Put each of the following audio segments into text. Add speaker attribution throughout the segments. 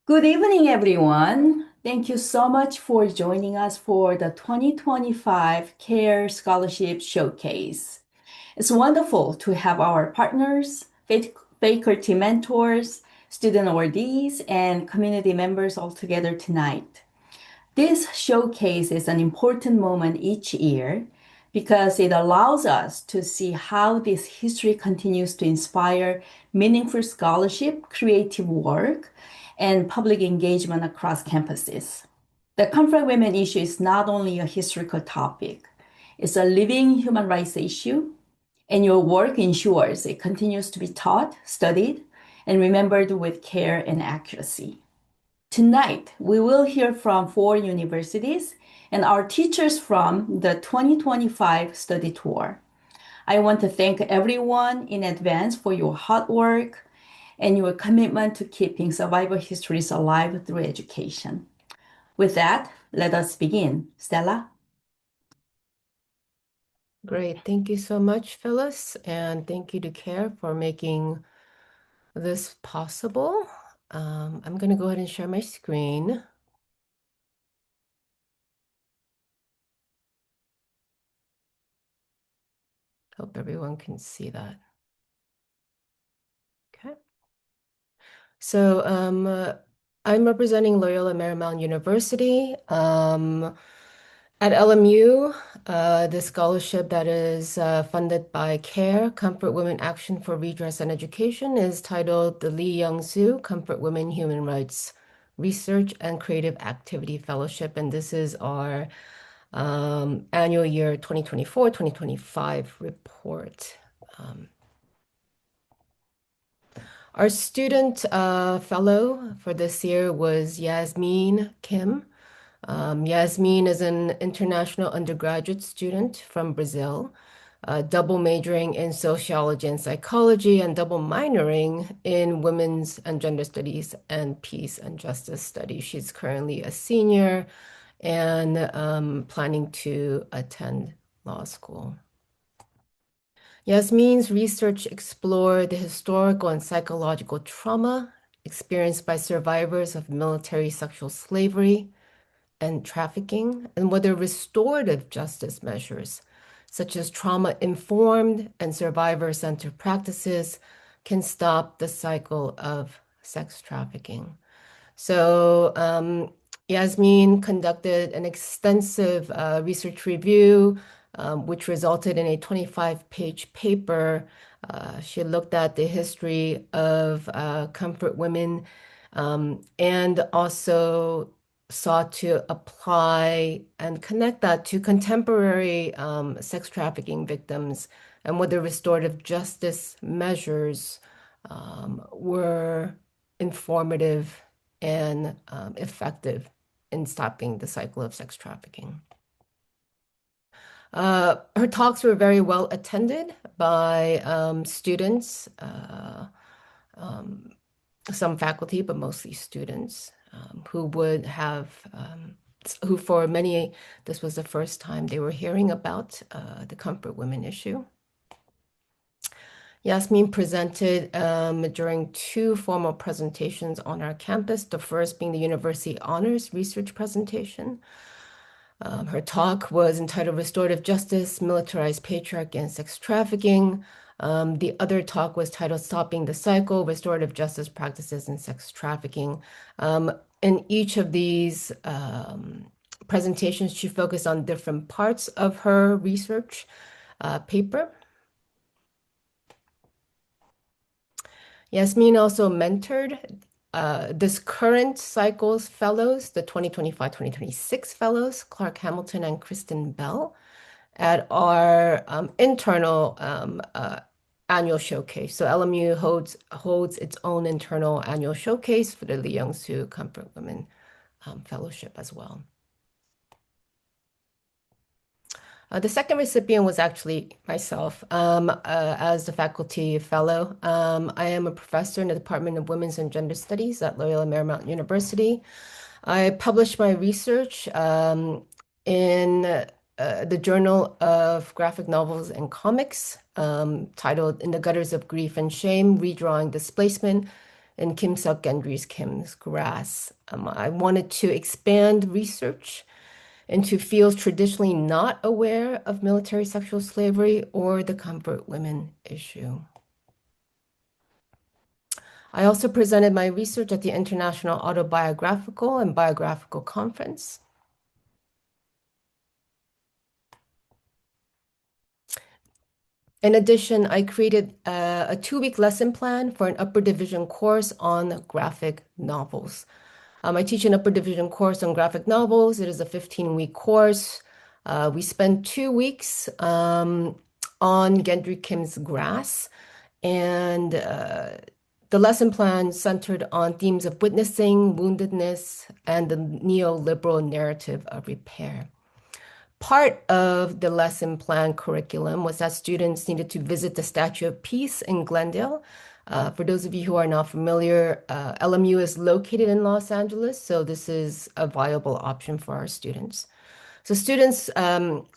Speaker 1: Good evening, everyone. Thank you so much for joining us for the 2025 CARE Scholarship Showcase. It's wonderful to have our partners, faculty mentors, student awardees, and community members all together tonight. This showcase is an important moment each year because it allows us to see how this history continues to inspire meaningful scholarship, creative work, and public engagement across campuses. The Conflict Women issue is not only a historical topic, it's a living human rights issue, and your work ensures it continues to be taught, studied, and remembered with care and accuracy. Tonight, we will hear from four universities and our teachers from the 2025 study tour. I want to thank everyone in advance for your hard work and your commitment to keeping survivor histories alive through education. With that, let us begin. Stella?
Speaker 2: Great. Thank you so much, Phyllis, and thank you to CARE for making this possible. I'm going to go ahead and share my screen. Hope everyone can see that. Okay. So I'm representing Loyola Marymount University. At LMU, the scholarship that is funded by CARE, Comfort Women Action for Redress and Education, is titled the Lee Young-soo Comfort Women Human Rights Research and Creative Activity Fellowship. And this is our annual year 2024-2025 report. Our student fellow for this year was Yasmin Kim. Yasmin is an international undergraduate student from Brazil, double majoring in sociology and psychology and double minoring in women's and gender studies and peace and justice studies. She's currently a senior and planning to attend law school. Yasmin's research explored the historical and psychological trauma experienced by survivors of military sexual slavery and trafficking, and whether restorative justice measures, such as trauma-informed and survivor-centered practices, can stop the cycle of sex trafficking. So Yasmin conducted an extensive research review, which resulted in a 25-page paper. She looked at the history of comfort women and also sought to apply and connect that to contemporary sex trafficking victims and whether restorative justice measures were informative and effective in stopping the cycle of sex trafficking. Her talks were very well attended by students, some faculty, but mostly students who for many, this was the first time they were hearing about the comfort women issue. Yasmin presented during two formal presentations on our campus, the first being the University Honors Research presentation. Her talk was entitled Restorative Justice, Militarized Patriarchy and Sex Trafficking. The other talk was titled Stopping the Cycle, Restorative Justice Practices and Sex Trafficking. In each of these presentations, she focused on different parts of her research paper. Yasmin also mentored this current cycle's fellows, the 2025-2026 fellows, Clark Hamilton and Kristen Bell, at our internal annual showcase. So LMU holds its own internal annual showcase for the Lee Young-soo Comfort Women Fellowship as well. The second recipient was actually myself as the faculty fellow. I am a professor in the Department of Women's and Gender Studies at Loyola Marymount University. I published my research in the Journal of Graphic Novels and Comics titled In the Gutters of Grief and Shame, Redrawing Displacement in Kim Seok-gendry's Kim's Grass. I wanted to expand research into fields traditionally not aware of military sexual slavery or the comfort women issue. I also presented my research at the International Autobiographical and Biographical Conference. In addition, I created a 2-week lesson plan for an upper division course on graphic novels. I teach an upper division course on graphic novels. It is a 15-week course. We spend 2 weeks on Gendry Kim's Grass, and the lesson plan centered on themes of witnessing, woundedness, and the neoliberal narrative of repair. Part of the lesson plan curriculum was that students needed to visit the Statue of Peace in Glendale. For those of you who are not familiar, LMU is located in Los Angeles, so this is a viable option for our students. So students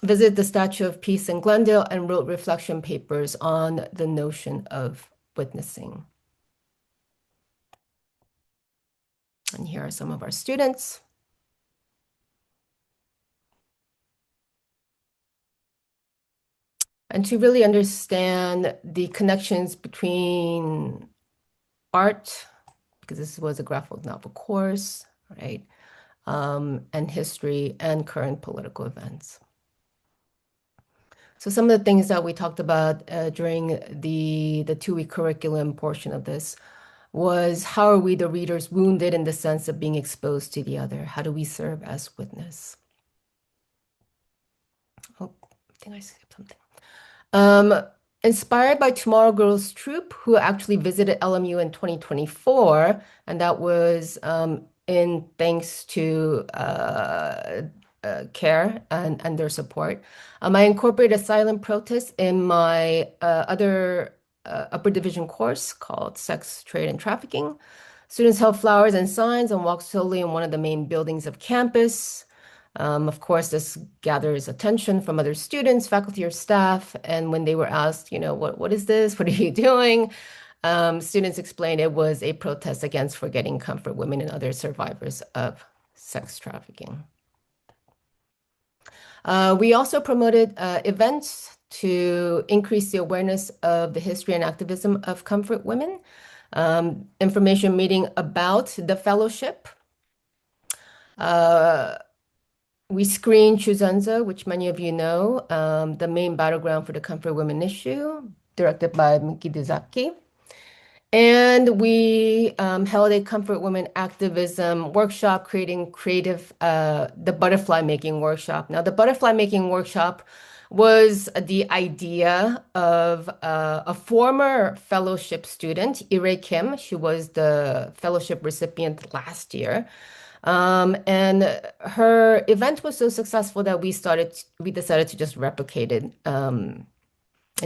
Speaker 2: visited the Statue of Peace in Glendale and wrote reflection papers on the notion of witnessing. And here are some of our students. And to really understand the connections between art, because this was a graphic novel course, right? And history and current political events. So some of the things that we talked about during the 2-week curriculum portion of this was how are we, the readers, wounded in the sense of being exposed to the other? How do we serve as witness? Oh, I think I skipped something. Inspired by Tomorrow Girls Troupe, who actually visited LMU in 2024, and that was in thanks to CARE and their support. I incorporated a silent protest in my other upper division course called Sex, Trade, and Trafficking. Students held flowers and signs and walked slowly in one of the main buildings of campus. Of course, this gathers attention from other students, faculty, or staff. And when they were asked, what is this? What are you doing? Students explained it was a protest against forgetting comfort women and other survivors of sex trafficking. We also promoted events to increase the awareness of the history and activism of comfort women, information meeting about the fellowship. We screened Chuzenza, which many of you know, the main battleground for the comfort women issue, directed by Miki Dezaki. And we held a comfort women activism workshop, creating the butterfly making workshop. Now, the butterfly making workshop was the idea of a former fellowship student, Ire Kim. She was the fellowship recipient last year. And her event was so successful that we decided to just replicate it. And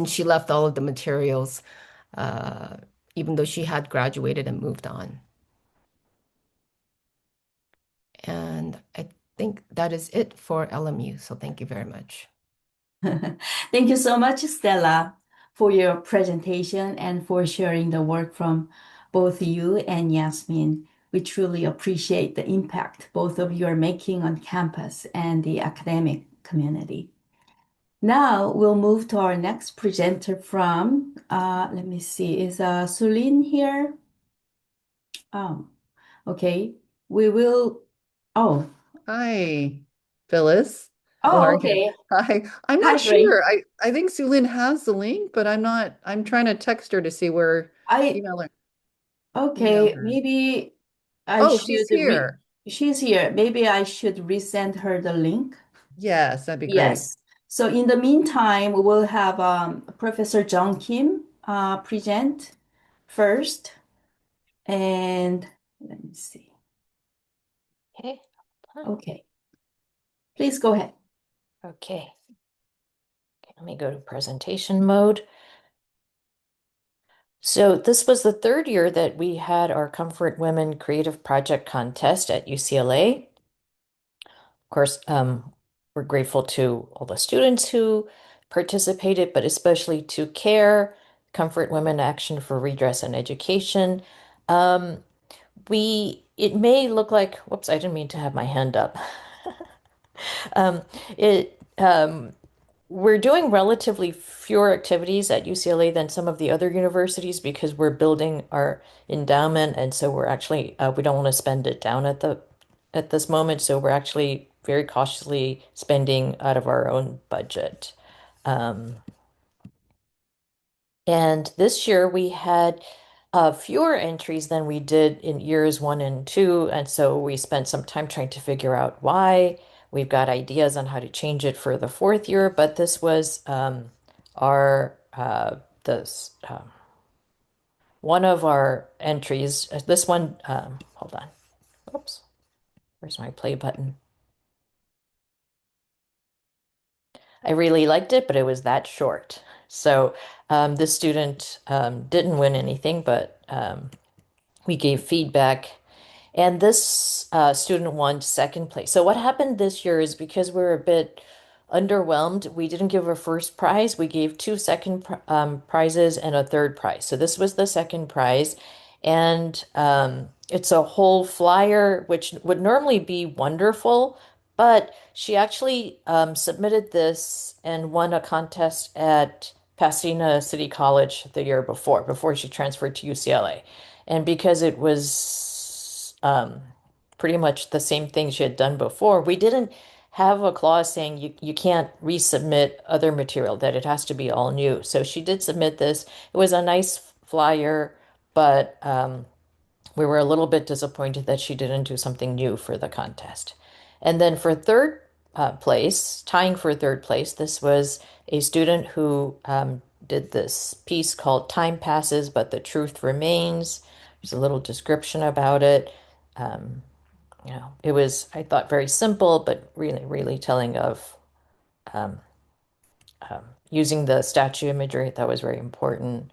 Speaker 2: she left all of the materials, even though she had graduated and moved on. And I think that is it for LMU. So thank you very much.
Speaker 1: Thank you so much, Stella, for your presentation and for sharing the work from both you and Yasmin. We truly appreciate the impact both of you are making on campus and the academic community. Now we'll move to our next presenter from, let me see, is Sulin here? Oh, okay. We will, oh,
Speaker 3: Hi, Phyllis. How
Speaker 1: oh,
Speaker 3: are you?
Speaker 1: okay.
Speaker 3: Hi. I'm
Speaker 1: Hi,
Speaker 3: not
Speaker 1: Grace.
Speaker 3: sure. I think Sulin has the link, but I'm trying to text her to see where
Speaker 1: I,
Speaker 3: email her. Email
Speaker 1: okay,
Speaker 3: her.
Speaker 1: maybe I
Speaker 3: Oh,
Speaker 1: should
Speaker 3: she's here.
Speaker 1: she's here. Maybe I should resend her the link.
Speaker 3: Yes, that'd be great.
Speaker 1: Yes. So in the meantime, we will have Professor John Kim present first. And let me see.
Speaker 4: Okay.
Speaker 1: Okay, please go ahead.
Speaker 4: Okay. Let me go to presentation mode. So this was the third year that we had our Comfort Women Creative Project Contest at UCLA. Of course, we're grateful to all the students who participated, but especially to CARE, Comfort Women Action for Redress and Education, Um, it may look like, whoops, I didn't mean to have my hand up. Um, it we're doing relatively fewer activities at UCLA than some of the other universities because we're building our endowment, and so we're actually we don't want to spend it down at this moment, so we're actually very cautiously spending out of our own budget. Um, and this year we had fewer entries than we did in years one and two. And so we spent some time trying to figure out why. We've got ideas on how to change it for the fourth year, but this was our this one of our entries. This one, hold on. Oops, where's my play button? I really liked it, but it was that short. So this student didn't win anything, but we gave feedback. And this student won second place. So what happened this year is because we're a bit underwhelmed, we didn't give a first prize. We gave two prizes and a third prize. So this was the second prize. And it's a whole flyer, which would normally be wonderful, but she actually submitted this and won a contest at Pasadena City College the year before she transferred to UCLA. And because it was pretty much the same thing she had done before, we didn't have a clause saying you can't resubmit other material, that it has to be all new. So she did submit this. It was a nice flyer, but we were a little bit disappointed that she didn't do something new for the contest. And then for third place, tying for third place, this was a student who did this piece called Time Passes, but the Truth Remains. There's a little description about it. Um, it was, I thought, very simple, but really, really telling of um, using the statue imagery. That was very important.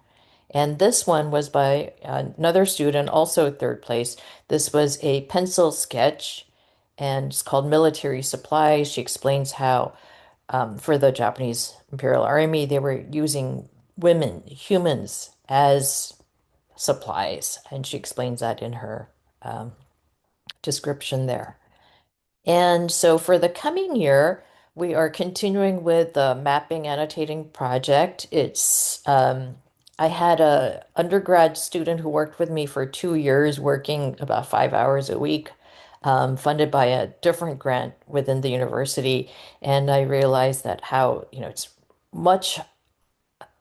Speaker 4: And this one was by another student, also third place. This was a pencil sketch, and it's called Military Supplies. She explains how, for the Japanese Imperial Army, they were using women, humans, as supplies. And she explains that in her description there. And so for the coming year, we are continuing with the mapping annotating project. I had a undergrad student who worked with me for 2 years, working about 5 hours a week, funded by a different grant within the university. And I realized that how, it's much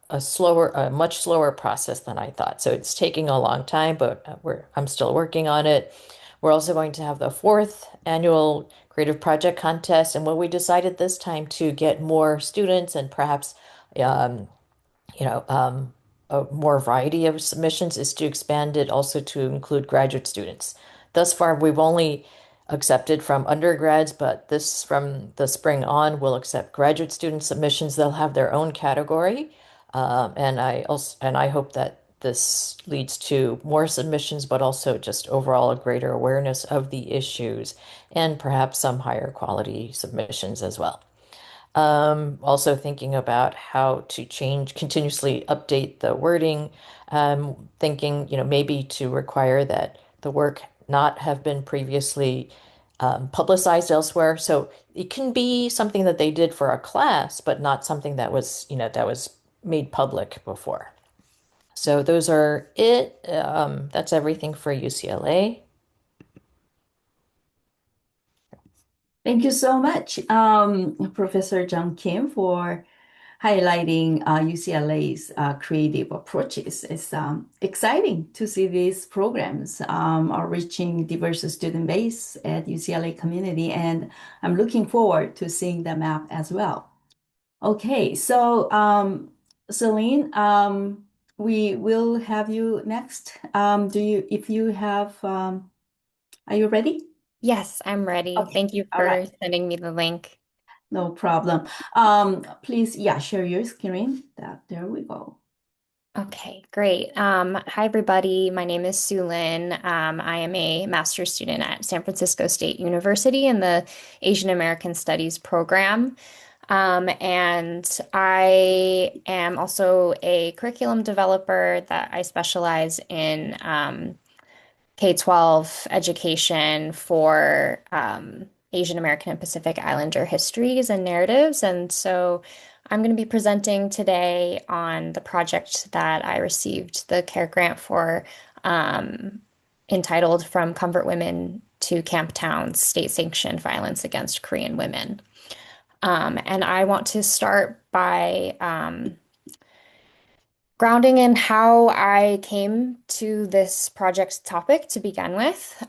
Speaker 4: a much slower process than I thought. So it's taking a long time, but I'm still working on it. We're also going to have the fourth annual creative project contest, and what we decided this time to get more students and perhaps um, you know, a more variety of submissions is to expand it also to include graduate students. Thus far, we've only accepted from undergrads, but this from the spring on, we'll accept graduate student submissions. They'll have their own category, and I hope that this leads to more submissions, but also just overall a greater awareness of the issues and perhaps some higher quality submissions as well. Also thinking about how to continuously update the wording. Thinking, maybe to require that the work not have been previously publicized elsewhere. So it can be something that they did for a class, but not something that was made public before. So those are it. That's everything for UCLA.
Speaker 1: Thank you so much, Professor John Kim, for highlighting UCLA's creative approaches. It's exciting to see these programs are reaching diverse student base at UCLA community, and I'm looking forward to seeing the map as well. Okay, so Celine, we will have you next. If you have, are you ready?
Speaker 5: Yes, I'm ready.
Speaker 1: Okay,
Speaker 5: Thank you
Speaker 1: all right,
Speaker 5: for sending me the link.
Speaker 1: no problem. Please, yeah, share your screen. There we go.
Speaker 5: Okay, great. Hi, everybody. My name is Sue Lin. I am a master's student at San Francisco State University in the Asian American Studies program. And I am also a curriculum developer that I specialize in K-12 education for Asian American and Pacific Islander histories and narratives. And so I'm going to be presenting today on the project that I received the CARE grant for, um, entitled From Comfort Women to Camp Towns, State-Sanctioned Violence Against Korean Women. And I want to start by grounding in how I came to this project topic to begin with.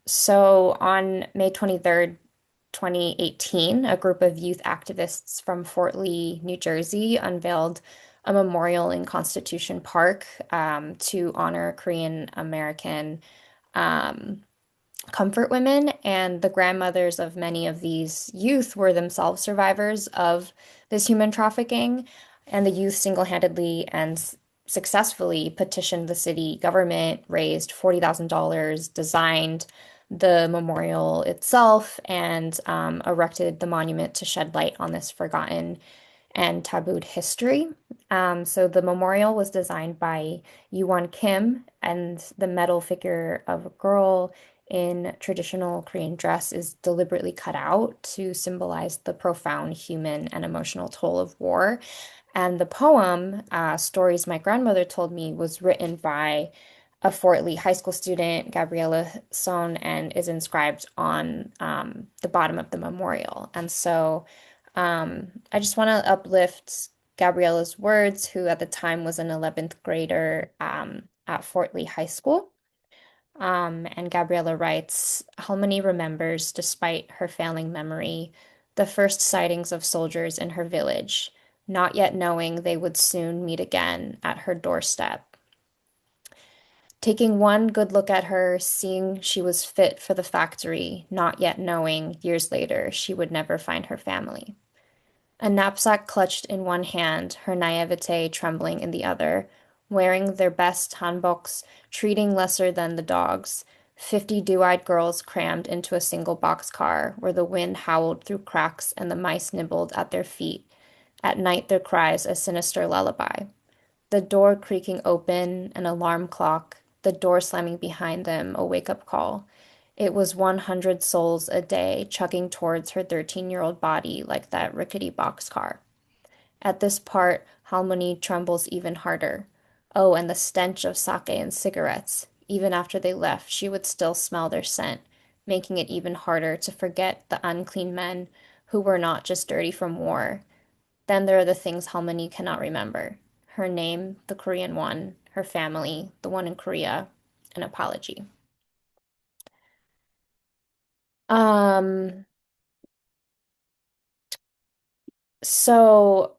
Speaker 5: So on May 23rd, 2018, a group of youth activists from Fort Lee, New Jersey, unveiled a memorial in Constitution Park to honor Korean American um, comfort women, and the grandmothers of many of these youth were themselves survivors of this human trafficking. And the youth single-handedly and successfully petitioned the city government, raised $40,000, designed the memorial itself, and erected the monument to shed light on this forgotten and tabooed history. So the memorial was designed by Yuwon Kim, and the metal figure of a girl in traditional Korean dress is deliberately cut out to symbolize the profound human and emotional toll of war. And the poem, Stories My Grandmother Told Me, was written by a Fort Lee high school student, Gabriella Son, and is inscribed on the bottom of the memorial. And so I just want to uplift Gabriella's words, who at the time was an 11th grader at Fort Lee High School. And Gabriella writes, Halmoni remembers, despite her failing memory, the first sightings of soldiers in her village, not yet knowing they would soon meet again at her doorstep. Taking one good look at her, seeing she was fit for the factory, not yet knowing, years later, she would never find her family. A knapsack clutched in one hand, her naivete trembling in the other, wearing their best hanboks, treating lesser than the dogs. 50 dew-eyed girls crammed into a single boxcar, where the wind howled through cracks and the mice nibbled at their feet. At night their cries a sinister lullaby. The door creaking open, an alarm clock, the door slamming behind them, a wake-up call. It was 100 souls a day chugging towards her 13-year-old body like that rickety boxcar. At this part, Halmoni trembles even harder. Oh, and the stench of sake and cigarettes. Even after they left, she would still smell their scent, making it even harder to forget the unclean men who were not just dirty from war. Then there are the things Halmoni cannot remember. Her name, the Korean one, her family, the one in Korea, an apology. Um, so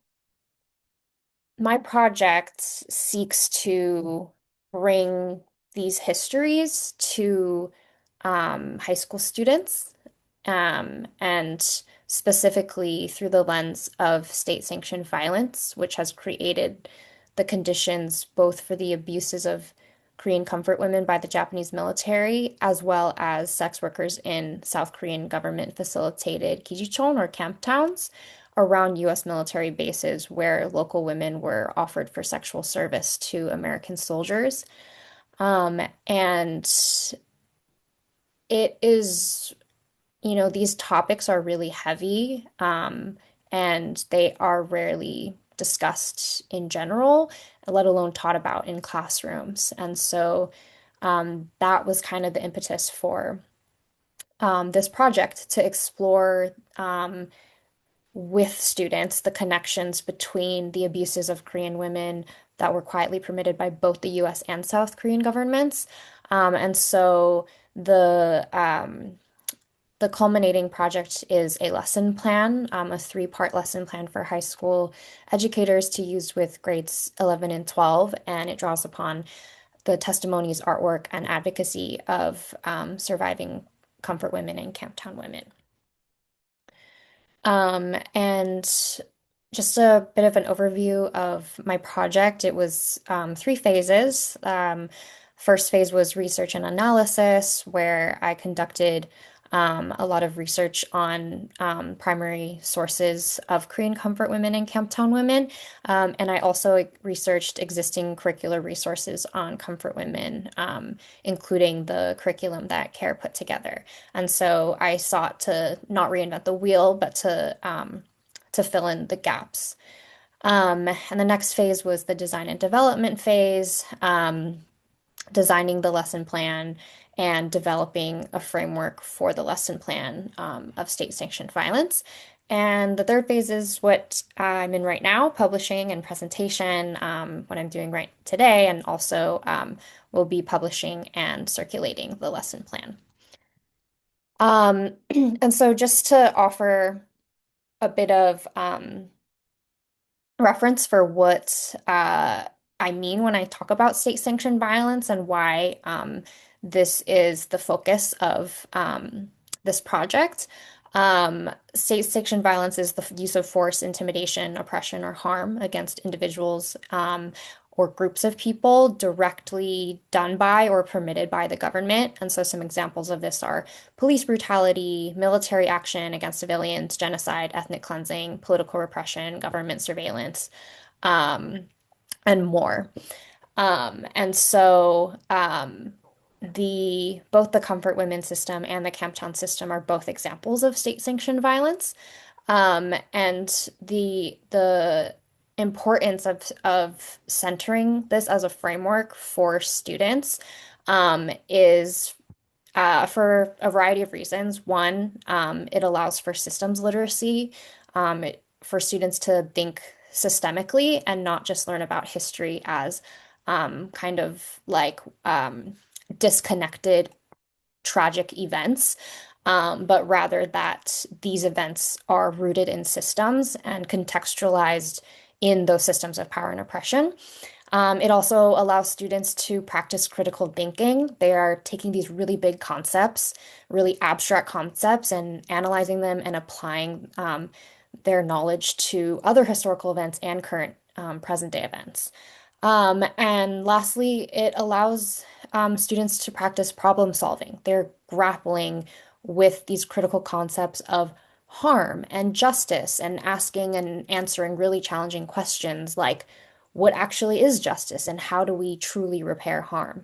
Speaker 5: my project seeks to bring these histories to high school students, and specifically through the lens of state-sanctioned violence, which has created the conditions both for the abuses of Korean comfort women by the Japanese military, as well as sex workers in South Korean government facilitated kijichon or camp towns around US military bases where local women were offered for sexual service to American soldiers. And it is, these topics are really heavy, and they are rarely discussed in general, let alone taught about in classrooms. And so that was kind of the impetus for this project to explore with students the connections between the abuses of Korean women that were quietly permitted by both the US and South Korean governments. And so the culminating project is a lesson plan, a three-part lesson plan for high school educators to use with grades 11 and 12, and it draws upon the testimonies, artwork, and advocacy of surviving comfort women and Camptown women. And just a bit of an overview of my project. It was three phases. First phase was research and analysis, where I conducted a lot of research on primary sources of Korean comfort women and Camptown women. And I also researched existing curricular resources on comfort women, including the curriculum that CARE put together. And so I sought to not reinvent the wheel, but to fill in the gaps. And the next phase was the design and development phase, designing the lesson plan and developing a framework for the lesson plan of state-sanctioned violence. And the third phase is what I'm in right now, publishing and presentation, what I'm doing right today, and also will be publishing and circulating the lesson plan. And so just to offer a bit of reference for what I mean when I talk about state-sanctioned violence and why this is the focus of this project. State-sanctioned violence is the use of force, intimidation, oppression, or harm against individuals or groups of people directly done by or permitted by the government. And so some examples of this are police brutality, military action against civilians, genocide, ethnic cleansing, political repression, government surveillance, and more. And so the both the Comfort Women system and the Camptown system are both examples of state-sanctioned violence. And the importance of centering this as a framework for students is for a variety of reasons. One, it allows for systems literacy, for students to think systemically and not just learn about history as kind of like disconnected tragic events, but rather that these events are rooted in systems and contextualized in those systems of power and oppression. It also allows students to practice critical thinking. They are taking these really big concepts, really abstract concepts, and analyzing them and applying their knowledge to other historical events and current present day events. And lastly, it allows students to practice problem solving. They're grappling with these critical concepts of harm and justice and asking and answering really challenging questions like what actually is justice and how do we truly repair harm?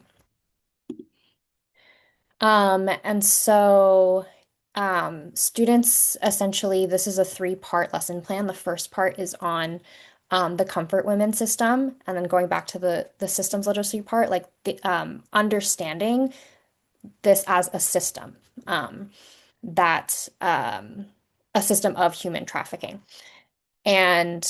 Speaker 5: And so students essentially, this is a three-part lesson plan. The first part is on the comfort women system, and then going back to the systems literacy part, like the understanding this as a system that a system of human trafficking. And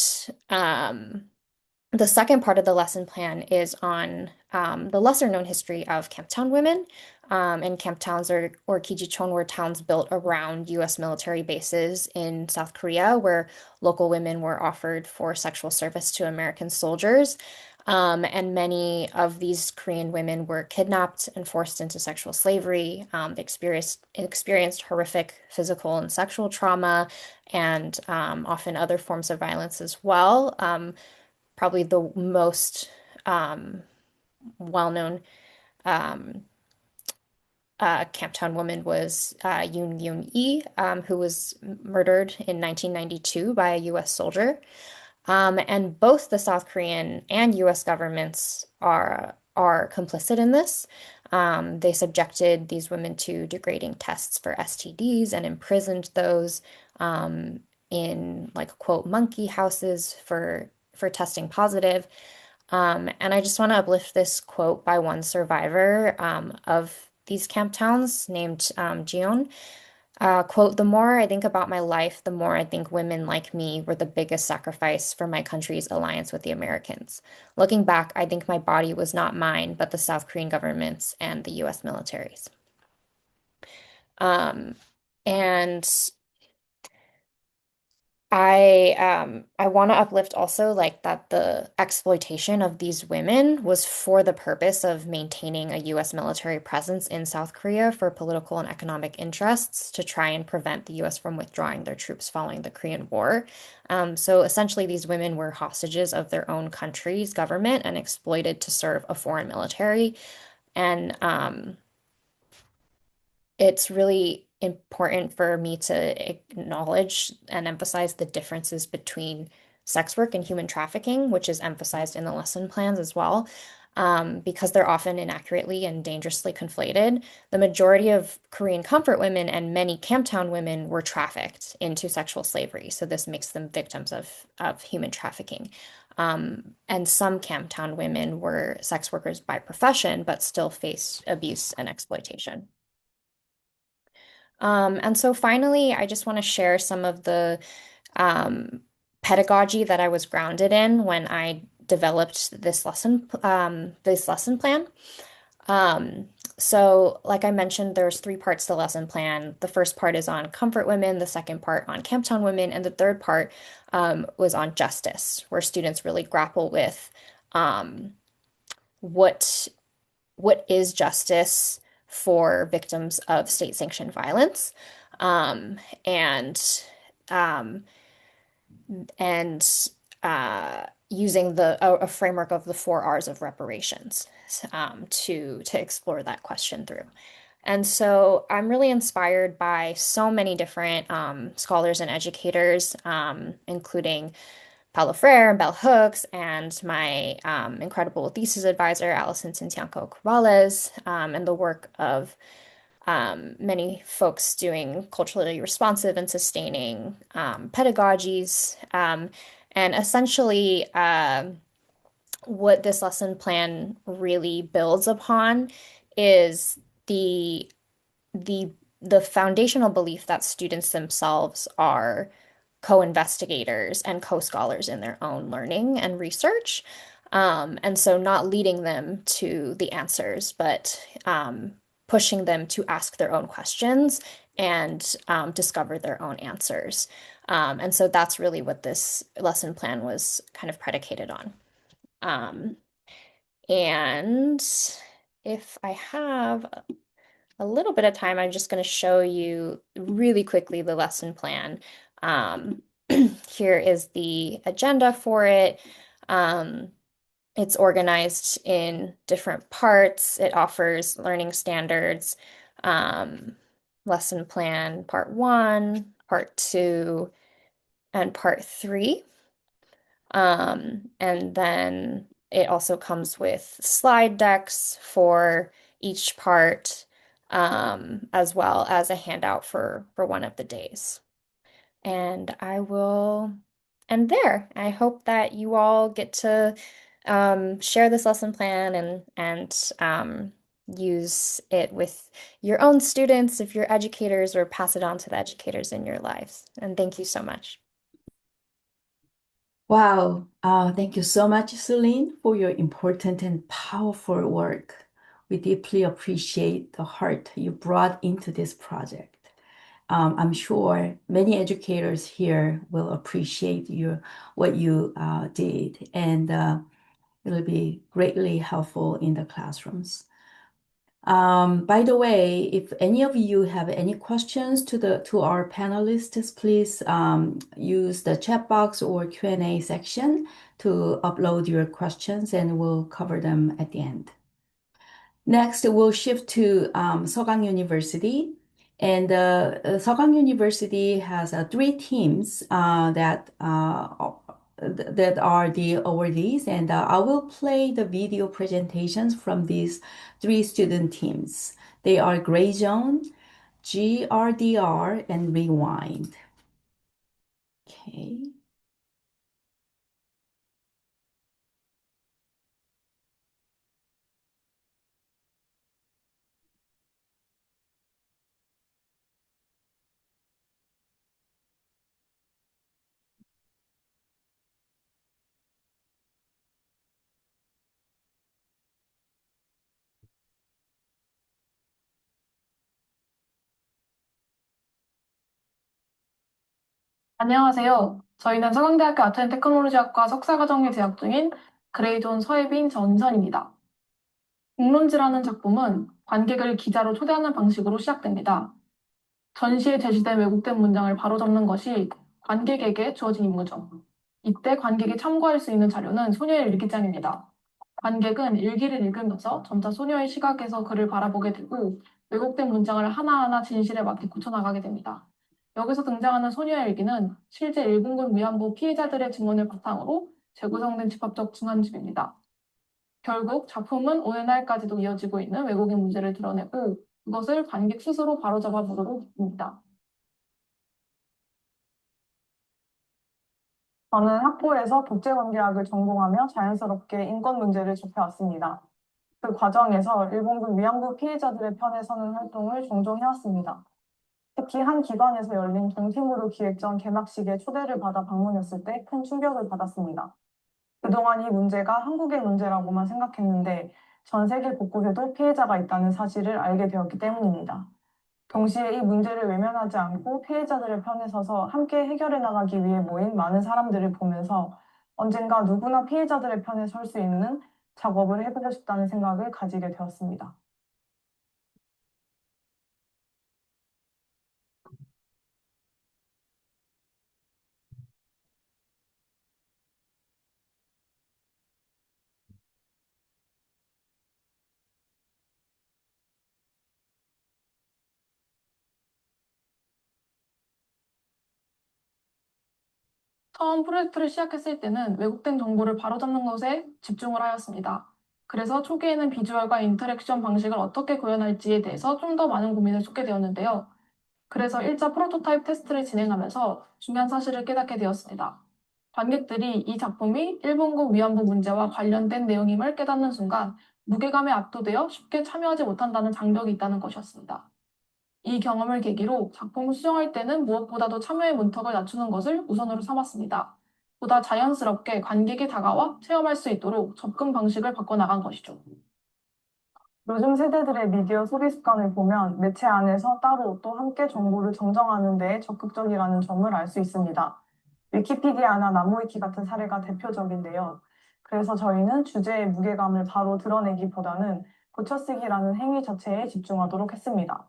Speaker 5: the second part of the lesson plan is on the lesser known history of Camptown women. And camp towns or Kijichon were towns built around US military bases in South Korea where local women were offered for sexual service to American soldiers. And many of these Korean women were kidnapped and forced into sexual slavery. They experienced horrific physical and sexual trauma and often other forms of violence as well. Probably the most well-known Camptown woman was Yoon Yoon-lee, who was murdered in 1992 by a U.S. soldier. And both the South Korean and U.S. governments are complicit in this. They subjected these women to degrading tests for STDs and imprisoned those in like quote monkey houses for testing positive. And I just want to uplift this quote by one survivor of these camp towns named Jion. Quote, the more I think about my life, the more I think women like me were the biggest sacrifice for my country's alliance with the Americans. Looking back, I think my body was not mine, but the South Korean government's and the US military's. And I want to uplift also like that the exploitation of these women was for the purpose of maintaining a US military presence in South Korea for political and economic interests to try and prevent the US from withdrawing their troops following the Korean War. So essentially these women were hostages of their own country's government and exploited to serve a foreign military. And it's really important for me to acknowledge and emphasize the differences between sex work and human trafficking, which is emphasized in the lesson plans as well, because they're often inaccurately and dangerously conflated. The majority of Korean comfort women and many Camptown women were trafficked into sexual slavery, so this makes them victims of human trafficking. And some Camptown women were sex workers by profession, but still face abuse and exploitation. And so finally, I just want to share some of the pedagogy that I was grounded in when I developed this lesson plan. So like I mentioned, there's three parts to the lesson plan. The first part is on comfort women, the second part on Camptown women, and the third part was on justice, where students really grapple with um, what what is justice for victims of state-sanctioned violence, um, and um, and using a framework of the 4 R's of reparations to explore that question through. And so I'm really inspired by so many different scholars and educators, including Paulo Freire and Bell Hooks, and my incredible thesis advisor, Alison Cincianco Cabales, and the work of many folks doing culturally responsive and sustaining pedagogies. And essentially, what this lesson plan really builds upon is the the the foundational belief that students themselves are co-investigators and co-scholars in their own learning and research. And so not leading them to the answers, but pushing them to ask their own questions and discover their own answers. And so that's really what this lesson plan was kind of predicated on. Um, and if I have a little bit of time, I'm just going to show you really quickly the lesson plan. Um, here is the agenda for it. It's organized in different parts. It offers learning standards, um, lesson plan part 1, part 2, and part 3. And then it also comes with slide decks for each part, as well as a handout for one of the days. And I will end there. I hope that you all get to share this lesson plan and use it with your own students if you're educators, or pass it on to the educators in your lives. And thank you so much.
Speaker 1: Wow. Thank you so much, Celine, for your important and powerful work. We deeply appreciate the heart you brought into this project. I'm sure many educators here will appreciate what you did, and it'll be greatly helpful in the classrooms. By the way, if any of you have any questions to our panelists, please use the chat box or Q&A section to upload your questions, and we'll cover them at the end. Next, we'll shift to Sogang University. And Sogang University has three teams that are the awardees, and I will play the video presentations from these three student teams. They are Gray Zone, GRDR, and Rewind. Okay.
Speaker 6: 안녕하세요. 저희는 서강대학교 아트앤테크놀로지학과 석사과정에 재학 중인 그레이존 서예빈 전선입니다. 공론지라는 작품은 관객을 기자로 초대하는 방식으로 시작됩니다. 전시에 제시된 왜곡된 문장을 바로잡는 것이 관객에게 주어진 임무죠. 이때 관객이 참고할 수 있는 자료는 소녀의 일기장입니다. 관객은 일기를 읽으면서 점차 소녀의 시각에서 그를 바라보게 되고 왜곡된 문장을 하나하나 진실에 맞게 고쳐나가게 됩니다. 여기서 등장하는 소녀의 일기는 실제 일본군 위안부 피해자들의 증언을 바탕으로 재구성된 집합적 증언집입니다. 결국 작품은 오늘날까지도 이어지고 있는 왜곡의 문제를 드러내고 그것을 관객 스스로 바로잡아 보도록 입니다. 저는 학부에서 국제관계학을 전공하며 자연스럽게 인권 문제를 접해왔습니다. 그 과정에서 일본군 위안부 피해자들의 편에 서는 활동을 종종 해왔습니다. 특히 한 기관에서 열린 동팀으로 기획전 개막식에 초대를 받아 방문했을 때 큰 충격을 받았습니다. 그동안 이 문제가 한국의 문제라고만 생각했는데 전 세계 곳곳에도 피해자가 있다는 사실을 알게 되었기 때문입니다. 동시에 이 문제를 외면하지 않고 피해자들의 편에 서서 함께 해결해 나가기 위해 모인 많은 사람들을 보면서 언젠가 누구나 피해자들의 편에 설 수 있는 작업을 해보고 싶다는 생각을 가지게 되었습니다. 처음 프로젝트를 시작했을 때는 왜곡된 정보를 바로잡는 것에 집중을 하였습니다. 그래서 초기에는 비주얼과 인터랙션 방식을 어떻게 구현할지에 대해서 좀 더 많은 고민을 쏟게 되었는데요. 그래서 1차 프로토타입 테스트를 진행하면서 중요한 사실을 깨닫게 되었습니다. 관객들이 이 작품이 일본군 위안부 문제와 관련된 내용임을 깨닫는 순간 무게감에 압도되어 쉽게 참여하지 못한다는 장벽이 있다는 것이었습니다. 이 경험을 계기로 작품을 수정할 때는 무엇보다도 참여의 문턱을 낮추는 것을 우선으로 삼았습니다. 보다 자연스럽게 관객이 다가와 체험할 수 있도록 접근 방식을 바꿔나간 것이죠. 요즘 세대들의 미디어 소비 습관을 보면 매체 안에서 따로 또 함께 정보를 정정하는 데 적극적이라는 점을 알 수 있습니다. 위키피디아나 나무위키 같은 사례가 대표적인데요. 그래서 저희는 주제의 무게감을 바로 드러내기보다는 고쳐쓰기라는 행위 자체에 집중하도록 했습니다.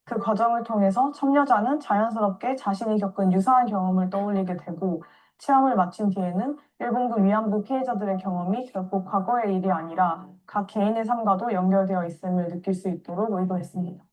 Speaker 6: 그 과정을 통해서 참여자는 자연스럽게 자신이 겪은 유사한 경험을 떠올리게 되고 체험을 마친 뒤에는 일본군 위안부 피해자들의 경험이 결코 과거의 일이 아니라 각 개인의 삶과도 연결되어 있음을 느낄 수 있도록 의도했습니다.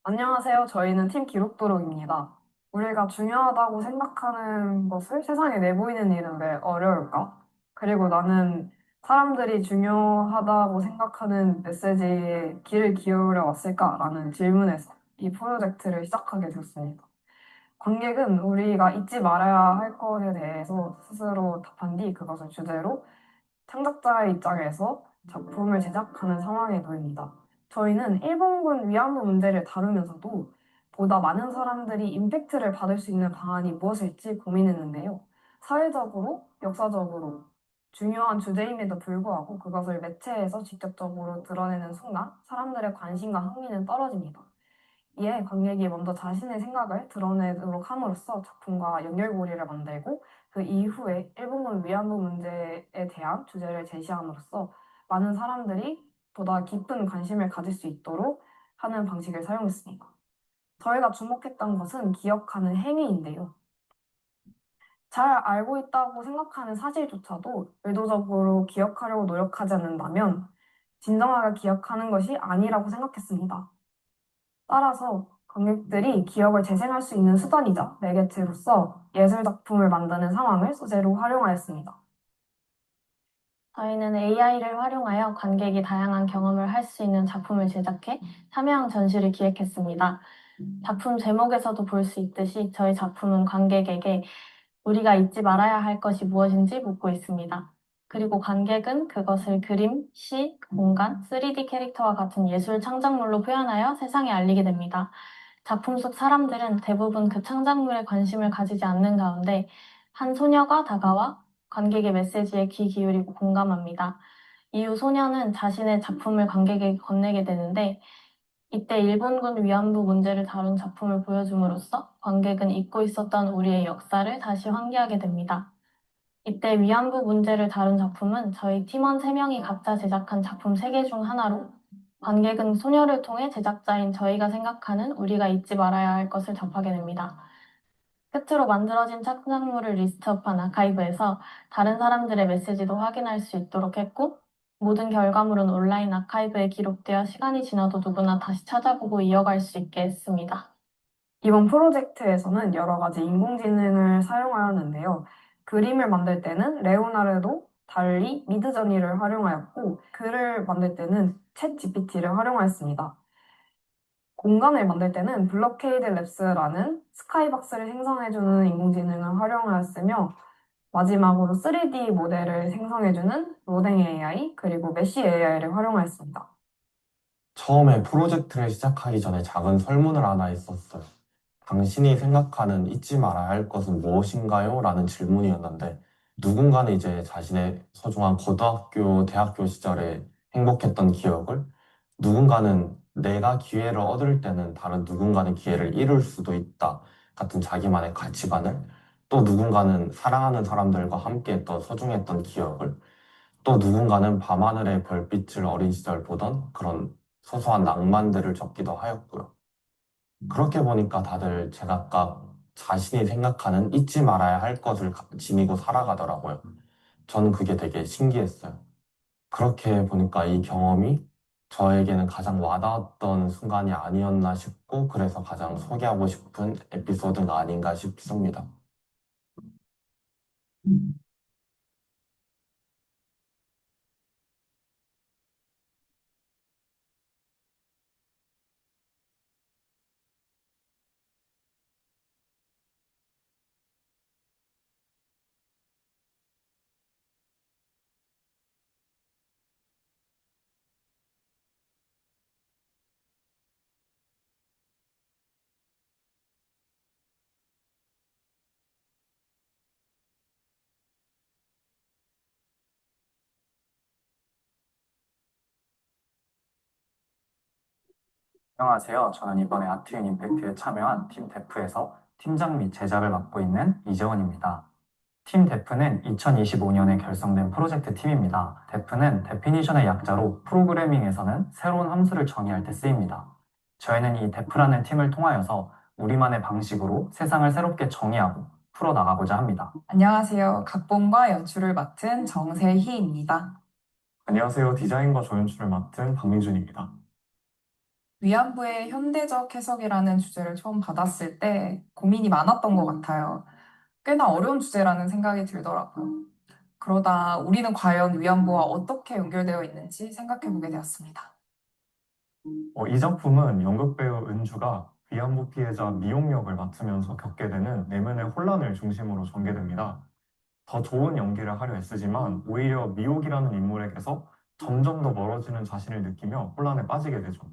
Speaker 6: 안녕하세요. 저희는 팀 기록도록입니다. 우리가 중요하다고 생각하는 것을 세상에 내보이는 일은 왜 어려울까? 그리고 나는 사람들이 중요하다고 생각하는 메시지에 귀를 기울여 왔을까라는 질문에서 이 프로젝트를 시작하게 됐습니다. 관객은 우리가 잊지 말아야 할 것에 대해서 스스로 답한 뒤 그것을 주제로 창작자의 입장에서 작품을 제작하는 상황에 놓입니다. 저희는 일본군 위안부 문제를 다루면서도 보다 많은 사람들이 임팩트를 받을 수 있는 방안이 무엇일지 고민했는데요. 사회적으로, 역사적으로 중요한 주제임에도 불구하고 그것을 매체에서 직접적으로 드러내는 순간 사람들의 관심과 흥미는 떨어집니다. 이에 관객이 먼저 자신의 생각을 드러내도록 함으로써 작품과 연결고리를 만들고 그 이후에 일본군 위안부 문제에 대한 주제를 제시함으로써 많은 사람들이 보다 깊은 관심을 가질 수 있도록 하는 방식을 사용했습니다. 저희가 주목했던 것은 기억하는 행위인데요. 잘 알고 있다고 생각하는 사실조차도 의도적으로 기억하려고 노력하지 않는다면 진정하게 기억하는 것이 아니라고 생각했습니다. 따라서 관객들이 기억을 재생할 수 있는 수단이자 매개체로서 예술 작품을 만드는 상황을 소재로 활용하였습니다. 저희는 AI를 활용하여 관객이 다양한 경험을 할 수 있는 작품을 제작해 참여형 전시를 기획했습니다. 작품 제목에서도 볼 수 있듯이 저희 작품은 관객에게 우리가 잊지 말아야 할 것이 무엇인지 묻고 있습니다. 그리고 관객은 그것을 그림, 시, 공간, 3D 캐릭터와 같은 예술 창작물로 표현하여 세상에 알리게 됩니다. 작품 속 사람들은 대부분 그 창작물에 관심을 가지지 않는 가운데 한 소녀가 다가와 관객의 메시지에 귀 기울이고 공감합니다. 이후 소녀는 자신의 작품을 관객에게 건네게 되는데 이때 일본군 위안부 문제를 다룬 작품을 보여줌으로써 관객은 잊고 있었던 우리의 역사를 다시 환기하게 됩니다. 이때 위안부 문제를 다룬 작품은 저희 팀원 3명이 각자 제작한 작품 3개 중 하나로 관객은 소녀를 통해 제작자인 저희가 생각하는 우리가 잊지 말아야 할 것을 접하게 됩니다. 끝으로 만들어진 창작물을 리스트업한 아카이브에서 다른 사람들의 메시지도 확인할 수 있도록 했고 모든 결과물은 온라인 아카이브에 기록되어 시간이 지나도 누구나 다시 찾아보고 이어갈 수 있게 했습니다. 이번 프로젝트에서는 여러 가지 인공지능을 사용하였는데요. 그림을 만들 때는 레오나르도, 달리, 미드저니를 활용하였고 글을 만들 때는 챗 GPT를 활용하였습니다. 공간을 만들 때는 블록헤이드 랩스라는 스카이박스를 생성해주는 인공지능을 활용하였으며 마지막으로 3D 모델을 생성해주는 로댕 AI 그리고 메쉬 AI를 활용하였습니다.
Speaker 7: 처음에 프로젝트를 시작하기 전에 작은 설문을 하나 했었어요. 당신이 생각하는 잊지 말아야 할 것은 무엇인가요? 라는 질문이었는데 누군가는 이제 자신의 소중한 고등학교, 대학교 시절에 행복했던 기억을, 누군가는 내가 기회를 얻을 때는 다른 누군가는 기회를 잃을 수도 있다 같은 자기만의 가치관을, 또 누군가는 사랑하는 사람들과 함께했던 소중했던 기억을, 또 누군가는 밤하늘의 별빛을 어린 시절 보던 그런 소소한 낭만들을 적기도 하였고요. 그렇게 보니까 다들 제각각 자신이 생각하는 잊지 말아야 할 것을 지니고 살아가더라고요. 저는 그게 되게 신기했어요. 그렇게 보니까 이 경험이 저에게는 가장 와닿았던 순간이 아니었나 싶고, 그래서 가장 소개하고 싶은 에피소드가 아닌가 싶습니다.
Speaker 8: 안녕하세요. 저는 이번에 아트앤 임팩트에 참여한 팀 데프에서 팀장 및 제작을 맡고 있는 이재원입니다. 팀 데프는 2025년에 결성된 프로젝트 팀입니다. 데프는 데피니션의 약자로 프로그래밍에서는 새로운 함수를 정의할 때 쓰입니다. 저희는 이 데프라는 팀을 통하여서 우리만의 방식으로 세상을 새롭게 정의하고 풀어나가고자 합니다.
Speaker 9: 안녕하세요. 각본과 연출을 맡은 정세희입니다.
Speaker 7: 안녕하세요. 디자인과 조연출을 맡은 박민준입니다.
Speaker 9: 위안부의 현대적 해석이라는 주제를 처음 받았을 때 고민이 많았던 것 같아요. 꽤나 어려운 주제라는 생각이 들더라고요. 그러다 우리는 과연 위안부와 어떻게 연결되어 있는지 생각해 보게 되었습니다.
Speaker 7: 이 작품은 연극 배우 은주가 위안부 피해자 미용 역을 맡으면서 겪게 되는 내면의 혼란을 중심으로 전개됩니다. 더 좋은 연기를 하려 애쓰지만 오히려 미옥이라는 인물에게서 점점 더 멀어지는 자신을 느끼며 혼란에 빠지게 되죠.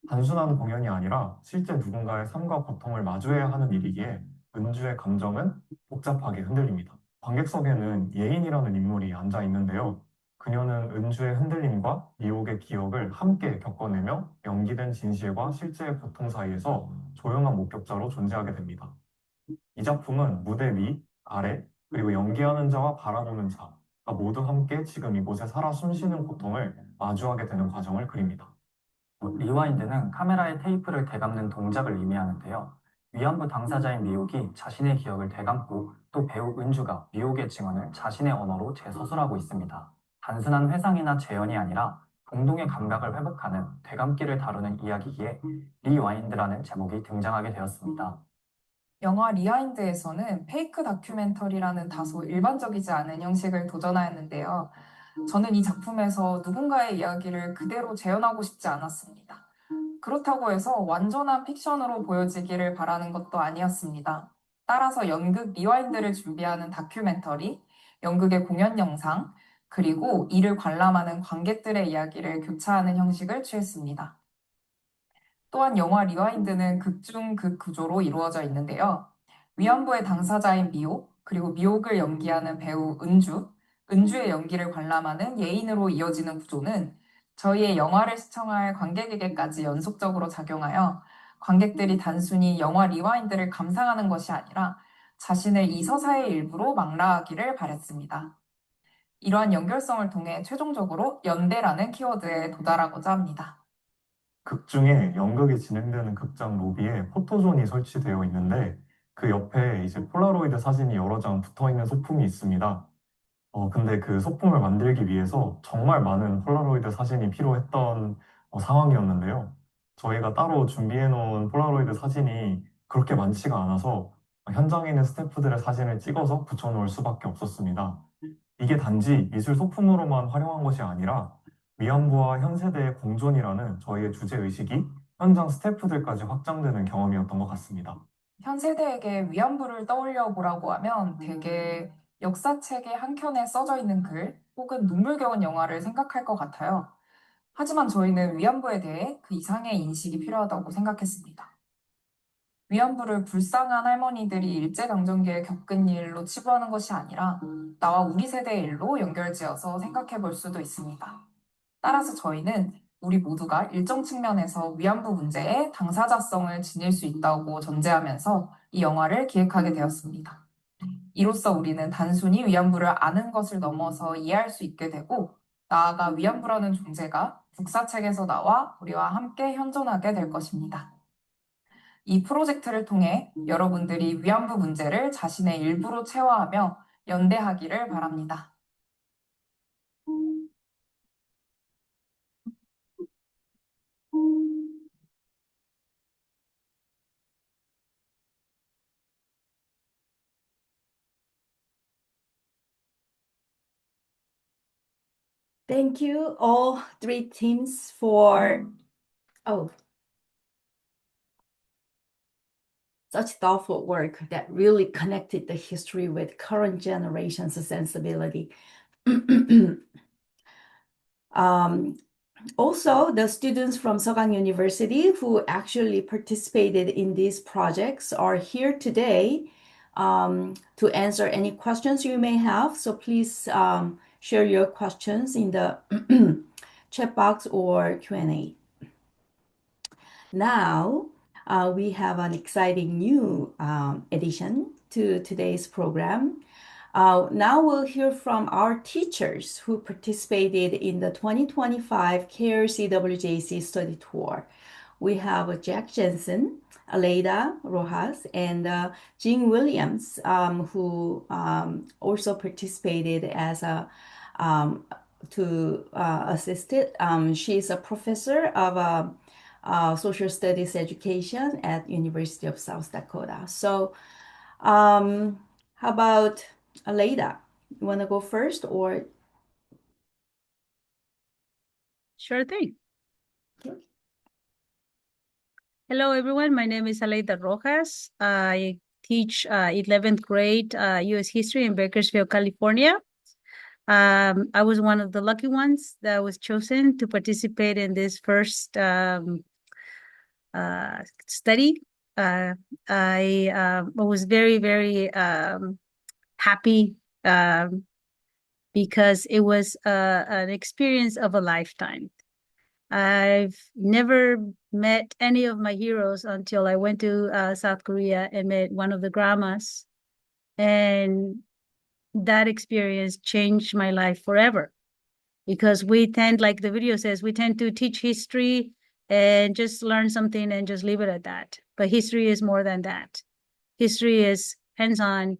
Speaker 7: 단순한 공연이 아니라 실제 누군가의 삶과 고통을 마주해야 하는 일이기에 은주의 감정은 복잡하게 흔들립니다. 관객석에는 예인이라는 인물이 앉아 있는데요. 그녀는 은주의 흔들림과 미옥의 기억을 함께 겪어내며 연기된 진실과 실제의 고통 사이에서 조용한 목격자로 존재하게 됩니다. 이 작품은 무대 위, 아래, 그리고 연기하는 자와 바라보는 자가 모두 함께 지금 이곳에 살아 숨쉬는 고통을 마주하게 되는 과정을 그립니다.
Speaker 8: 리와인드는 카메라에 테이프를 되감는 동작을 의미하는데요. 위안부 당사자인 미옥이 자신의 기억을 되감고 또 배우 은주가 미옥의 증언을 자신의 언어로 재서술하고 있습니다. 단순한 회상이나 재현이 아니라 공동의 감각을 회복하는 되감기를 다루는 이야기기에 리와인드라는 제목이 등장하게 되었습니다. 영화 리와인드에서는 페이크 다큐멘터리라는 다소 일반적이지 않은 형식을 도전하였는데요. 저는 이 작품에서 누군가의 이야기를 그대로 재현하고 싶지 않았습니다. 그렇다고 해서 완전한 픽션으로 보여지기를 바라는 것도 아니었습니다. 따라서 연극 리와인드를 준비하는 다큐멘터리, 연극의 공연 영상, 그리고 이를 관람하는 관객들의 이야기를 교차하는 형식을 취했습니다. 또한 영화 리와인드는 극중극 구조로 이루어져 있는데요. 위안부의 당사자인 미옥, 그리고 미옥을 연기하는 배우 은주, 은주의 연기를 관람하는 예인으로 이어지는 구조는 저희의 영화를 시청할 관객에게까지 연속적으로 작용하여 관객들이 단순히 영화 리와인드를 감상하는 것이 아니라 자신을 이 서사의 일부로 망라하기를 바랬습니다. 이러한 연결성을 통해 최종적으로 연대라는 키워드에 도달하고자 합니다.
Speaker 7: 극 중에 연극이 진행되는 극장 로비에 포토존이 설치되어 있는데 그 옆에 이제 폴라로이드 사진이 여러 장 붙어 있는 소품이 있습니다. 근데 그 소품을 만들기 위해서 정말 많은 폴라로이드 사진이 필요했던 상황이었는데요. 저희가 따로 준비해 놓은 폴라로이드 사진이 그렇게 많지가 않아서 현장에 있는 스태프들의 사진을 찍어서 붙여 놓을 수밖에 없었습니다. 이게 단지 미술 소품으로만 활용한 것이 아니라 위안부와 현 세대의 공존이라는 저희의 주제의식이 현장 스태프들까지 확장되는 경험이었던 것 같습니다.
Speaker 9: 현 세대에게 위안부를 떠올려 보라고 하면 대개 역사책의 한켠에 써져 있는 글 혹은 눈물겨운 영화를 생각할 것 같아요. 하지만 저희는 위안부에 대해 그 이상의 인식이 필요하다고 생각했습니다. 위안부를 불쌍한 할머니들이 일제강점기에 겪은 일로 치부하는 것이 아니라 나와 우리 세대의 일로 연결지어서 생각해 볼 수도 있습니다. 따라서 저희는 우리 모두가 일정 측면에서 위안부 문제에 당사자성을 지닐 수 있다고 전제하면서 이 영화를 기획하게 되었습니다. 이로써 우리는 단순히 위안부를 아는 것을 넘어서 이해할 수 있게 되고 나아가 위안부라는 존재가 국사책에서 나와 우리와 함께 현존하게 될 것입니다. 이 프로젝트를 통해 여러분들이 위안부 문제를 자신의 일부로 체화하며 연대하기를 바랍니다.
Speaker 1: Thank you, all three teams, for such thoughtful work that really connected the history with current generation's sensibility. Also, the students from Sogang University who actually participated in these projects are here today to answer any questions you may have. So please share your questions in the chat box or Q&A. Now, we have an exciting new addition to today's program. Now we'll hear from our teachers who participated in the 2025 CARE CWJC study tour. We have Jack Jensen, Aleida Rojas, and Jean Williams, who also participated as a assisted. She's a professor of social studies education at University of South Dakota. So, how about Aleida? You want to go first or?
Speaker 10: Sure thing.
Speaker 1: Okay.
Speaker 10: Hello, everyone. My name is Aleida Rojas. I teach 11th grade U.S. history in Bakersfield, California. I was one of the lucky ones that was chosen to participate in this first study. I was very, very happy because it was an experience of a lifetime. I've never met any of my heroes until I went to South Korea and met one of the grandmas. And that experience changed my life forever. Because we tend, like the video says, we tend to teach history and just learn something and just leave it at that. But history is more than that. History is hands-on,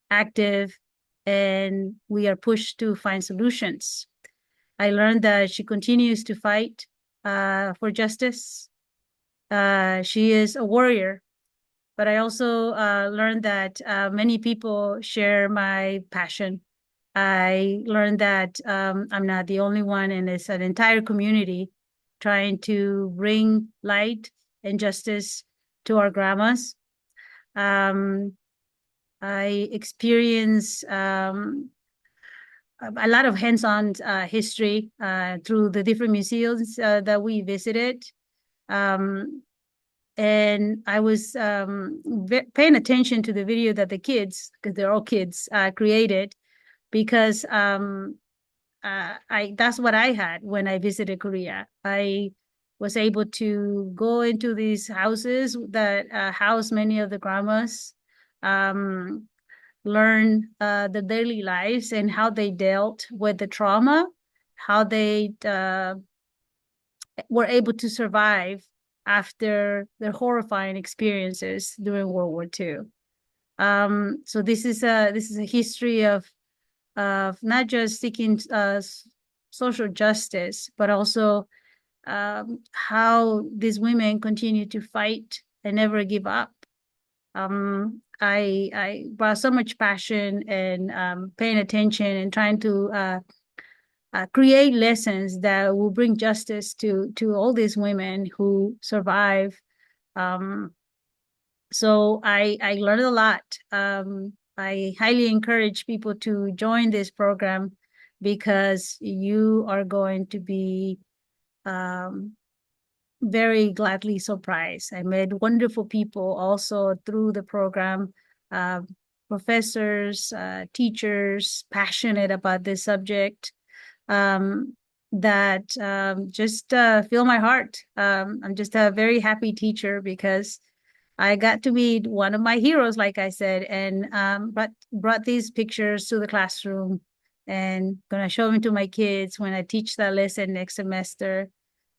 Speaker 10: active, and we are pushed to find solutions. I learned that she continues to fight for justice. She is a warrior, but I also learned that many people share my passion. I learned that I'm not the only one, and it's an entire community trying to bring light and justice to our grandmas. I experience a lot of hands-on history through the different museums that we visited. And I was paying attention to the video that the kids, because they're all kids, created, because that's what I had when I visited Korea. I was able to go into these houses that house many of the grandmas, learn the daily lives and how they dealt with the trauma, how they were able to survive after their horrifying experiences during World War II. So this is a history of not just seeking social justice, but also how these women continue to fight and never give up. I brought so much passion and paying attention and trying to create lessons that will bring justice to all these women who survive. So I learned a lot. I highly encourage people to join this program because you are going to be very gladly surprised. I met wonderful people also through the program, professors, teachers, passionate about this subject, that just fill my heart. I'm just a very happy teacher because I got to meet one of my heroes, like I said, and brought these pictures to the classroom and gonna show them to my kids when I teach that lesson next semester.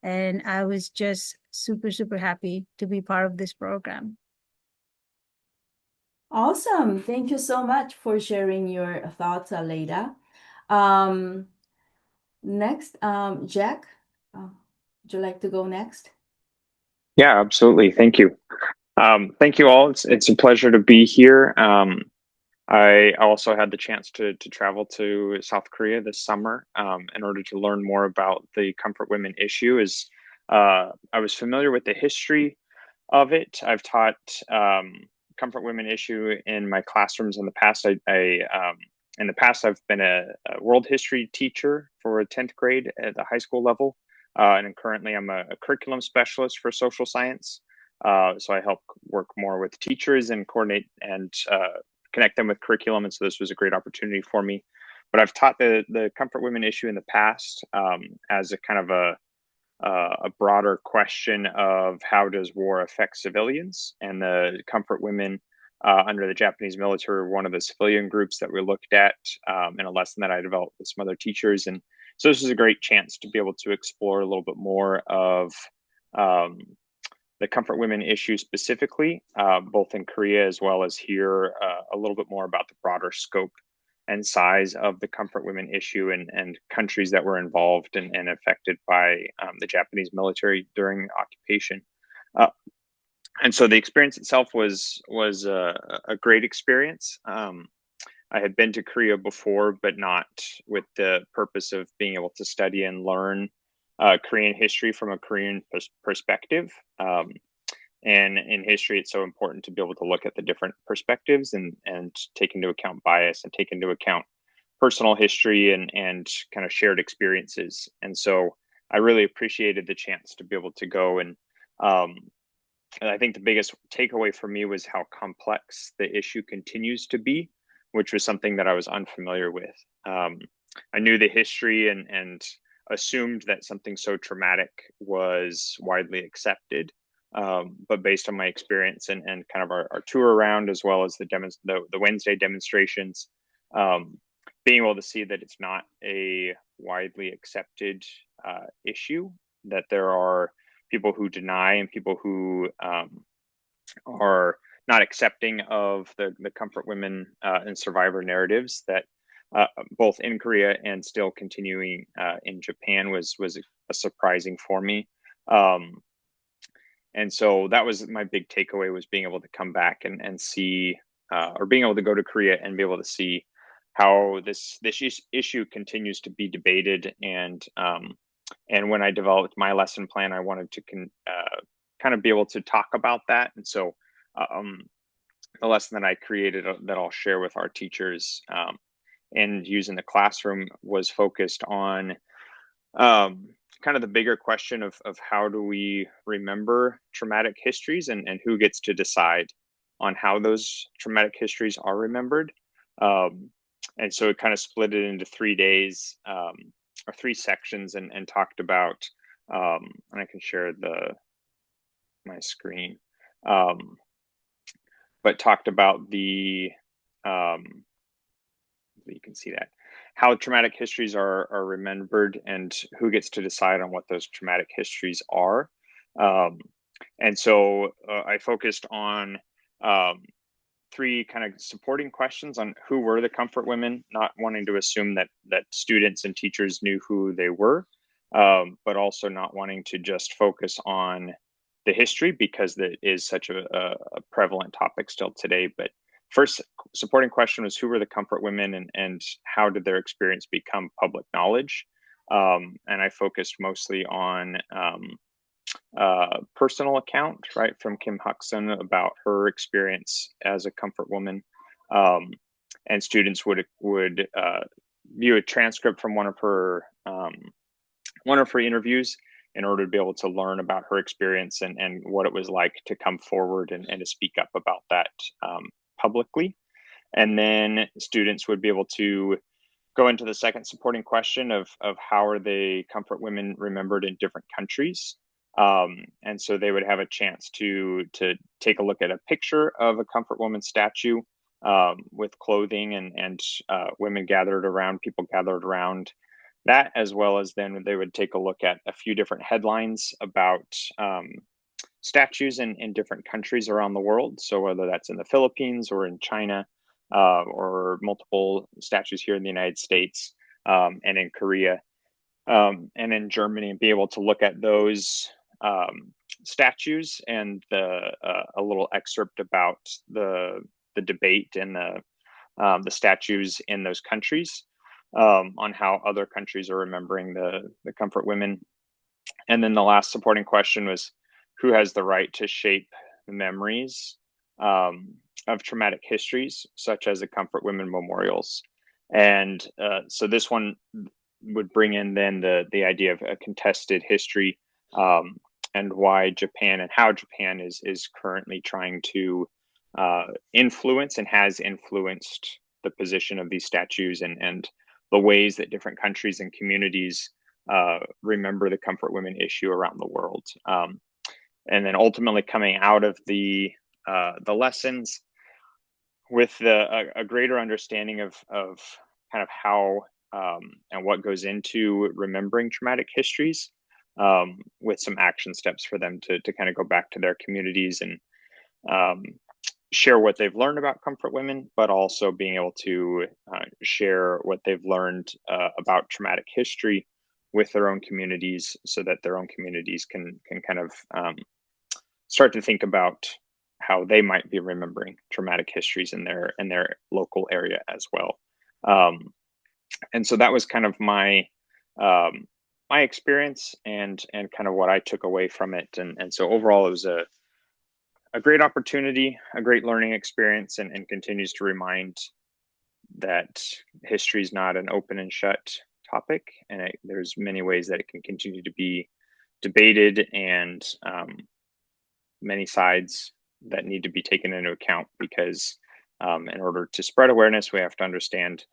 Speaker 10: And I was just super, super happy to be part of this program.
Speaker 1: Awesome. Thank you so much for sharing your thoughts, Aleida. Next, Jack, would you like to go next?
Speaker 11: Yeah, absolutely. Thank you. Thank you all. It's a pleasure to be here. I also had the chance to travel to South Korea this summer in order to learn more about the comfort women issue. I was familiar with the history of it. I've taught comfort women issue in my classrooms in the past. In the past, I've been a world history teacher for 10th grade at the high school level. And currently I'm a curriculum specialist for social science. So I help work more with teachers and coordinate and connect them with curriculum. And so this was a great opportunity for me. But I've taught the comfort women issue in the past as a kind of a broader question of how does war affect civilians, and the comfort women under the Japanese military were one of the civilian groups that we looked at in a lesson that I developed with some other teachers. And so this is a great chance to be able to explore a little bit more of the comfort women issue specifically, both in Korea as well as here, a little bit more about the broader scope and size of the comfort women issue and countries that were involved and affected by the Japanese military during occupation. And so the experience itself was a great experience. I had been to Korea before, but not with the purpose of being able to study and learn Korean history from a Korean perspective. And in history, it's so important to be able to look at the different perspectives and take into account bias and take into account personal history and kind of shared experiences. And so I really appreciated the chance to be able to go and I think the biggest takeaway for me was how complex the issue continues to be, which was something that I was unfamiliar with. I knew the history and assumed that something so traumatic was widely accepted. But based on my experience and kind of our tour around, as well as the Wednesday demonstrations, being able to see that it's not a widely accepted issue, that there are people who deny and people who are not accepting of the comfort women and survivor narratives that both in Korea and still continuing in Japan was a surprising for me. And so that was my big takeaway, was being able to come back and see, or being able to go to Korea and be able to see how this issue continues to be debated. And when I developed my lesson plan, I wanted to kind of be able to talk about that. And so the lesson that I created that I'll share with our teachers and use in the classroom was focused on kind of the bigger question of how do we remember traumatic histories, and who gets to decide on how those traumatic histories are remembered. And so it kind of split it into 3 days, or 3 sections, and talked about, and I can share my screen, but talked about you can see that, how traumatic histories are remembered and who gets to decide on what those traumatic histories are. And so I focused on 3 kind of supporting questions on who were the comfort women, not wanting to assume that students and teachers knew who they were, but also not wanting to just focus on the history because that is such a prevalent topic still today. But first supporting question was, who were the comfort women, and how did their experience become public knowledge? And I focused mostly on personal account, right, from Kim Hak-sun about her experience as a comfort woman. And students would view a transcript from one of her interviews in order to be able to learn about her experience and what it was like to come forward and to speak up about that publicly. And then students would be able to go into the second supporting question of how are the comfort women remembered in different countries. And so they would have a chance to take a look at a picture of a comfort woman statue with clothing and women gathered around, people gathered around that, as well as then they would take a look at a few different headlines about statues in different countries around the world. So whether that's in the Philippines or in China, or multiple statues here in the United States, and in Korea, and in Germany, and be able to look at those statues and a little excerpt about the debate and the statues in those countries, on how other countries are remembering the comfort women. And then the last supporting question was, who has the right to shape the memories of traumatic histories, such as the comfort women memorials? And so this one would bring in then the idea of a contested history, and why Japan and how Japan is currently trying to influence and has influenced the position of these statues, and the ways that different countries and communities remember the comfort women issue around the world. And then ultimately coming out of the lessons with a greater understanding of kind of how and what goes into remembering traumatic histories, with some action steps for them to kind of go back to their communities and share what they've learned about comfort women, but also being able to share what they've learned about traumatic history with their own communities, so that their own communities can kind of start to think about how they might be remembering traumatic histories in their local area as well. And so that was kind of my experience and kind of what I took away from it. And so overall, it was a great opportunity, a great learning experience, and continues to remind that history is not an open and shut topic, and there's many ways that it can continue to be debated, and many sides that need to be taken into account, because in order to spread awareness, we have to understand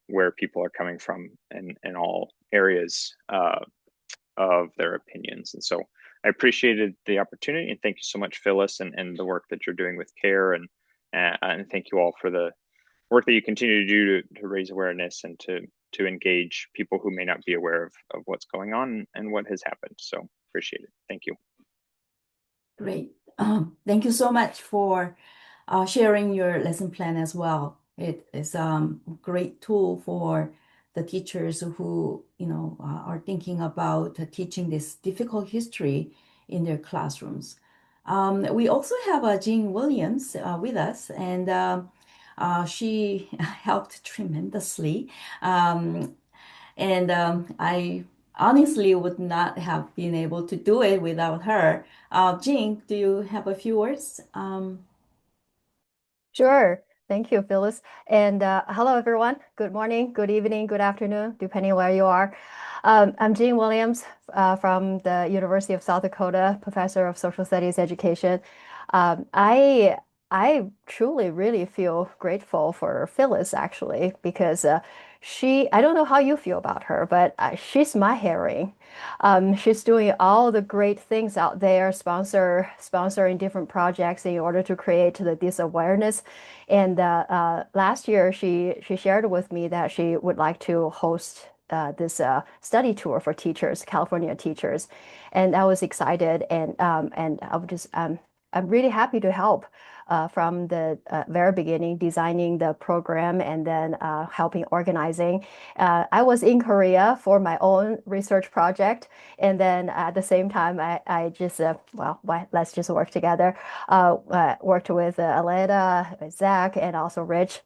Speaker 11: where people are coming from in all areas of their opinions. And so I appreciated the opportunity, and thank you so much, Phyllis, and the work that you're doing with CARE, and thank you all for the work that you continue to do to raise awareness and to engage people who may not be aware of what's going on and what has happened. So appreciate it. Thank you.
Speaker 1: Great. Thank you so much for sharing your lesson plan as well. It is a great tool for the teachers who, are thinking about teaching this difficult history in their classrooms. We also have Jean Williams with us, and she helped tremendously. And I honestly would not have been able to do it without her. Jean, do you have a few words?
Speaker 12: Sure. Thank you, Phyllis. And hello, everyone. Good morning, good evening, good afternoon, depending where you are. I'm Jean Williams from the University of South Dakota, professor of social studies education. I truly really feel grateful for Phyllis actually because I don't know how you feel about her, but she's my heroine. She's doing all the great things out there, sponsoring different projects in order to create this awareness. And last year, she shared with me that she would like to host this study tour for teachers, California teachers, and I was excited, and I'm really happy to help. From the very beginning, designing the program and then helping organizing. I was in Korea for my own research project, and then at the same time, I just, let's just work together. Worked with Aleda, Zach, and also Rich.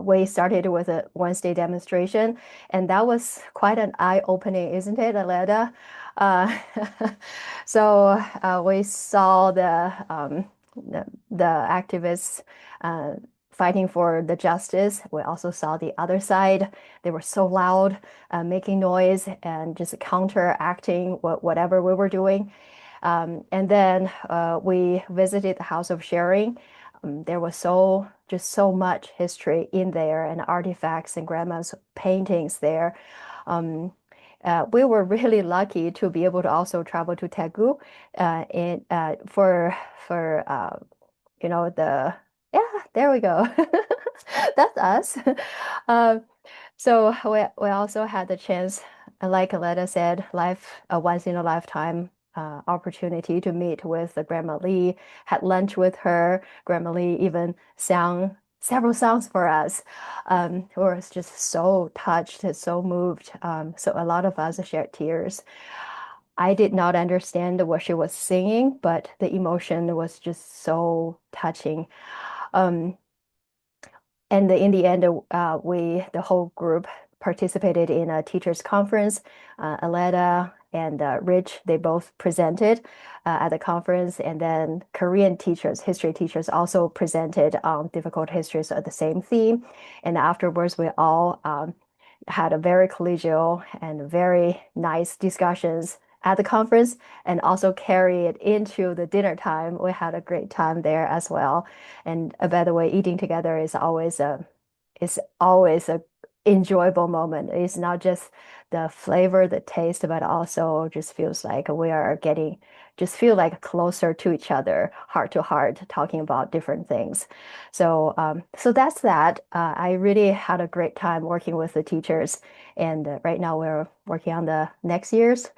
Speaker 12: We started with a Wednesday demonstration, and that was quite an eye-opening, isn't it, Aleda? Uh, so we saw the activists fighting for the justice. We also saw the other side. They were so loud, making noise and just counteracting whatever we were doing. And then we visited the House of Sharing. There was just so much history in there and artifacts and grandma's paintings there. Um, we were really lucky to be able to also travel to Taegu for the yeah, there we go. That's us. Uh, so we also had the chance, like Aletta said, a once in a lifetime opportunity to meet with the Grandma Lee, had lunch with her. Grandma Lee even sang several songs for us. We were just so touched, so moved. So a lot of us shared tears. I did not understand what she was singing, but the emotion was just so touching. Um, and in the end, the whole group participated in a teachers conference. Aletta and Rich, they both presented at the conference, and then Korean teachers, history teachers, also presented difficult histories of the same theme. And afterwards, we all had a very collegial and very nice discussions at the conference, and also carry it into the dinner time. We had a great time there as well. And by the way, eating together is always a enjoyable moment. It's not just the flavor, the taste, but also just feels like we are feel like closer to each other, heart to heart, talking about different things. So that's that. I really had a great time working with the teachers, and right now we're working on the next year's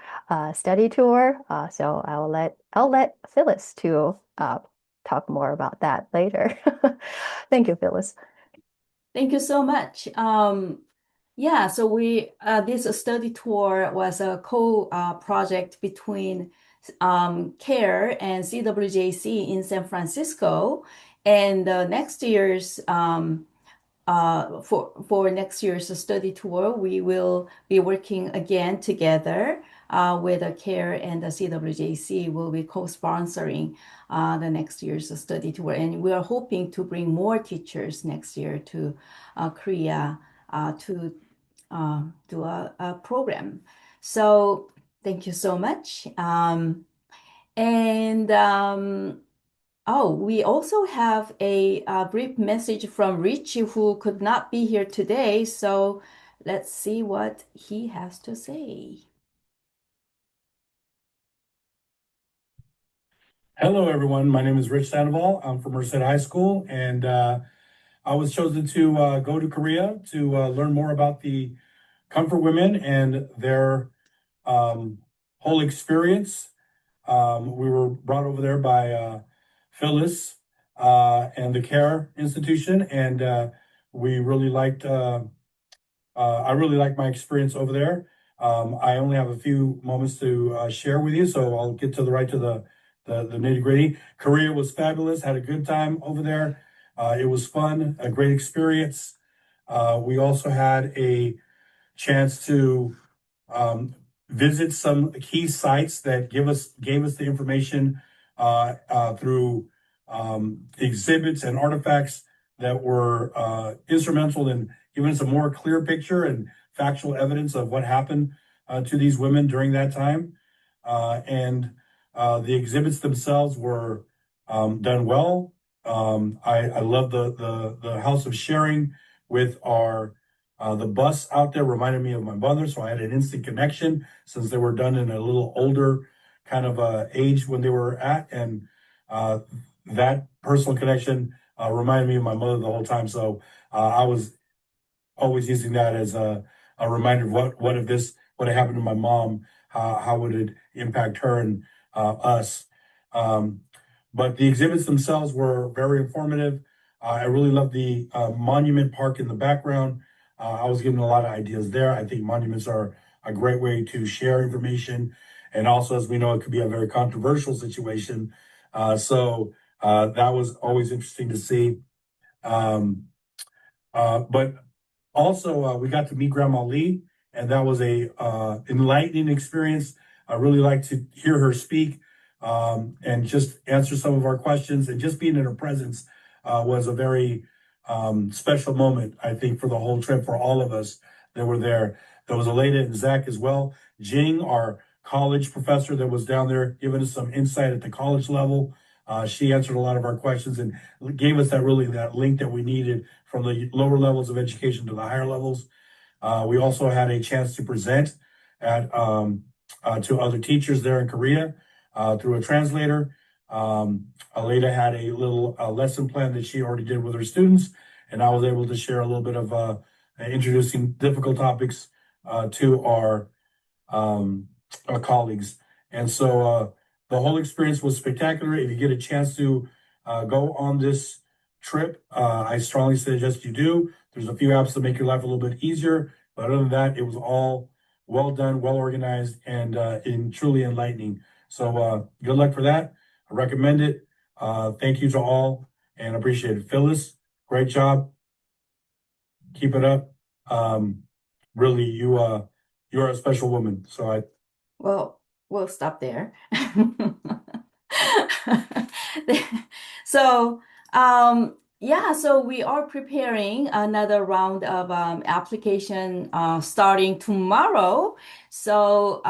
Speaker 12: study tour. So I'll let Phyllis to talk more about that later. Thank you, Phyllis.
Speaker 1: Thank you so much. Yeah, so this study tour was a co-project between CARE and CWJC in San Francisco, and next year's for next year's study tour, we will be working again together with the CARE and the CWJC. Will be co-sponsoring the next year's study tour, and we are hoping to bring more teachers next year to Korea to do a program. So thank you so much. And Oh, we also have a brief message from Rich, who could not be here today. So let's see what he has to say.
Speaker 13: Hello, everyone. My name is Rich Sandoval. I'm from Merced High School, and I was chosen to go to Korea to learn more about the Comfort Women and their whole experience. We were brought over there by Phyllis and the CARE Institution, and we really liked. I really liked my experience over there. I only have a few moments to share with you, so I'll get to the nitty gritty. Korea was fabulous. Had a good time over there. It was fun, a great experience. We also had a chance to visit some key sites that gave us the information through exhibits and artifacts that were instrumental in giving us a more clear picture and factual evidence of what happened to these women during that time. And the exhibits themselves were done well. I love the house of sharing with our the bus out there reminded me of my mother, so I had an instant connection since they were done in a little older kind of age when they were at, and uh, that personal connection reminded me of my mother the whole time. So I was always using that as a reminder of what if this would have happened to my mom, how would it impact her and us. Um, but the exhibits themselves were very informative. I really love the monument park in the background. I was given a lot of ideas there. I think monuments are a great way to share information. And also, as we know, it could be a very controversial situation. So that was always interesting to see. Um, but also, we got to meet Grandma Lee, and that was a enlightening experience. I really like to hear her speak and just answer some of our questions. And just being in her presence was a very special moment, I think, for the whole trip for all of us that were there. There was Aleda and Zach as well. Jing, our college professor that was down there, giving us some insight at the college level. She answered a lot of our questions and gave us that link that we needed from the lower levels of education to the higher levels. We also had a chance to present at to other teachers there in Korea through a translator. Aleda had a little lesson plan that she already did with her students, and I was able to share a little bit of introducing difficult topics to our colleagues. And so the whole experience was spectacular. If you get a chance to go on this trip, I strongly suggest you do. There's a few apps that make your life a little bit easier, but other than that, it was all well done, well organized, and truly enlightening. So good luck for that. I recommend it. Thank you to all and appreciate it. Phyllis, great job. Keep it up. Really, you're a special woman.
Speaker 1: Well, we'll stop there. So, yeah, so we are preparing another round of application starting tomorrow. So,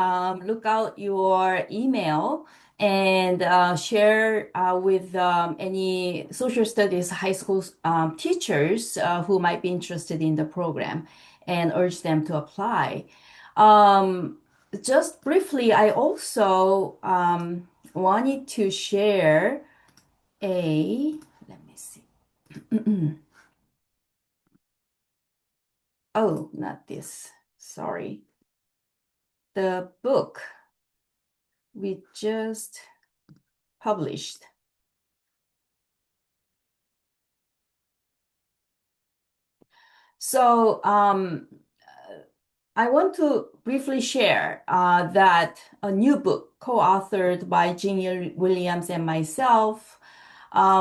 Speaker 1: look out your email and share with any social studies high school teachers who might be interested in the program and urge them to apply. Um, just briefly, I also wanted to share let me see. Oh, not this. Sorry. The book we just published. So I want to briefly share that a new book co-authored by Jean Williams and myself,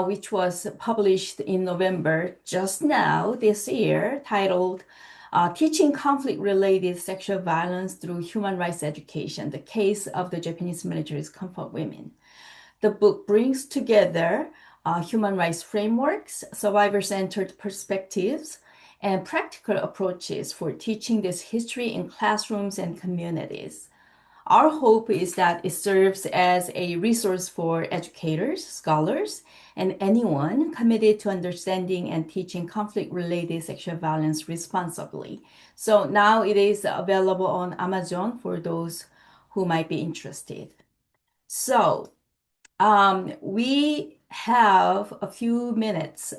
Speaker 1: which was published in November just now this year, titled Teaching Conflict-Related Sexual Violence Through Human Rights Education, The Case of the Japanese Military's Comfort Women. The book brings together human rights frameworks, survivor-centered perspectives, and practical approaches for teaching this history in classrooms and communities. Our hope is that it serves as a resource for educators, scholars, and anyone committed to understanding and teaching conflict-related sexual violence responsibly. So now it is available on Amazon for those who might be interested. So we have a few minutes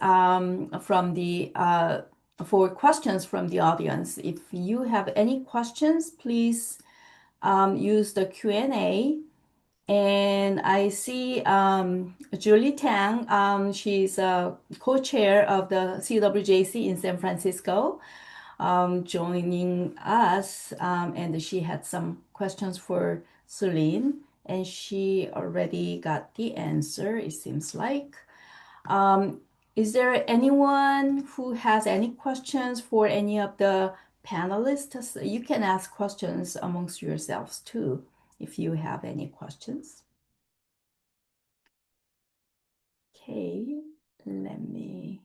Speaker 1: for questions from the audience. If you have any questions, please use the Q&A And I see Julie Tang. She's a co-chair of the CWJC in San Francisco, joining us. And she had some questions for Celine, and she already got the answer, it seems like. Is there anyone who has any questions for any of the panelists? You can ask questions amongst yourselves too, if you have any questions. Okay, let me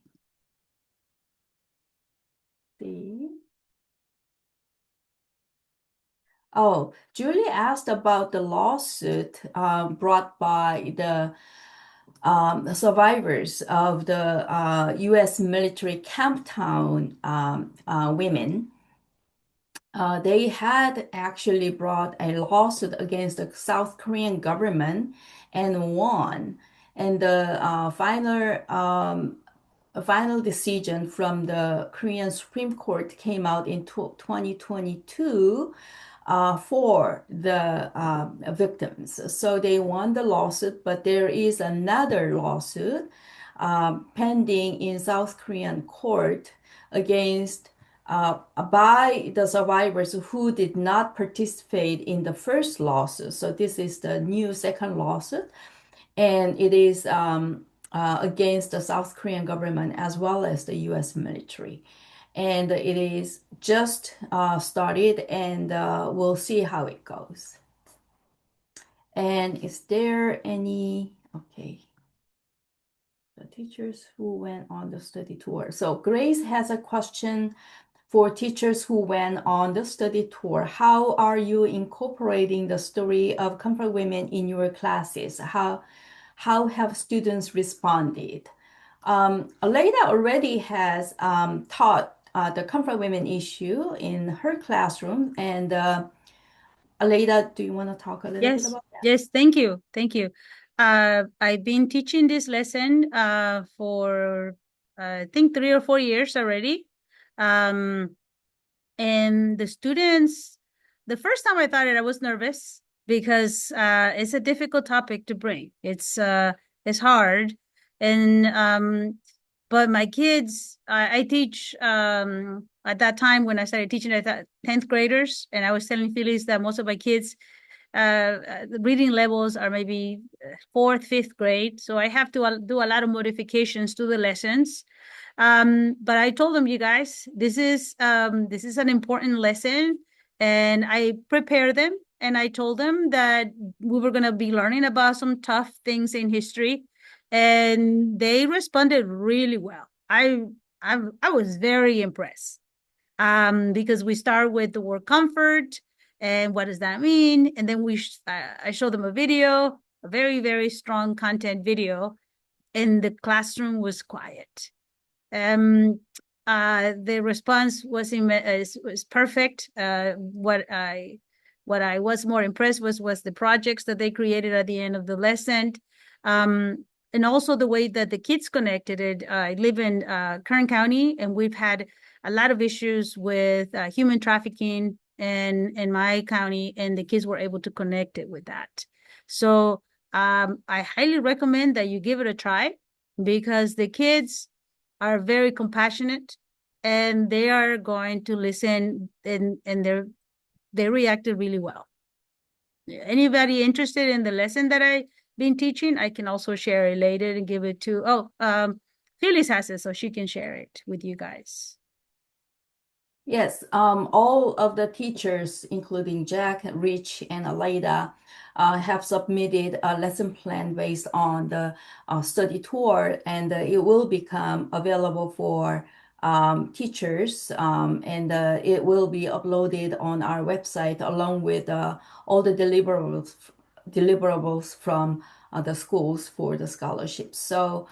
Speaker 1: see. Oh, Julie asked about the lawsuit brought by the survivors of the U.S. military Camptown women. They had actually brought a lawsuit against the South Korean government and won. And the final decision from the Korean Supreme Court came out in 2022 for the victims. So they won the lawsuit, but there is another lawsuit pending in South Korean court against by the survivors who did not participate in the first lawsuit. So this is the new second lawsuit, and it is against the South Korean government as well as the U.S. military. And it is just started, and we'll see how it goes. And is there any, okay, the teachers who went on the study tour. So Grace has a question for teachers who went on the study tour. How are you incorporating the story of comfort women in your classes? How have students responded? Aleida already has taught the comfort women issue in her classroom. And Aleida, do you want to talk a little bit about that?
Speaker 10: Yes, thank you. Thank you. I've been teaching this lesson for I think 3 or 4 years already. And the students, the first time I thought it, I was nervous because it's a difficult topic to bring. It's hard. And but my kids, I teach at that time when I started teaching, I thought 10th graders, and I was telling Phyllis that most of my kids the reading levels are maybe 4th, 5th grade. So I have to do a lot of modifications to the lessons. But I told them, you guys, this is an important lesson, and I prepared them, and I told them that we were going to be learning about some tough things in history, and they responded really well. I was very impressed because we start with the word comfort and what does that mean, and then I show them a video, a very, very strong content video, and the classroom was quiet. The response was perfect. What I was more impressed was the projects that they created at the end of the lesson, and also the way that the kids connected it. I live in Kern County, and we've had a lot of issues with human trafficking in my county, and the kids were able to connect it with that. So I highly recommend that you give it a try, because the kids are very compassionate, and they are going to listen, and they reacted really well. Anybody interested in the lesson that I've been teaching, I can also share it later and give it to, Phyllis has it, so she can share it with you guys.
Speaker 1: Yes, all of the teachers, including Jack, Rich, and Aleida, have submitted a lesson plan based on the study tour, and it will become available for teachers, and it will be uploaded on our website along with all the deliverables from the schools for the scholarships. So,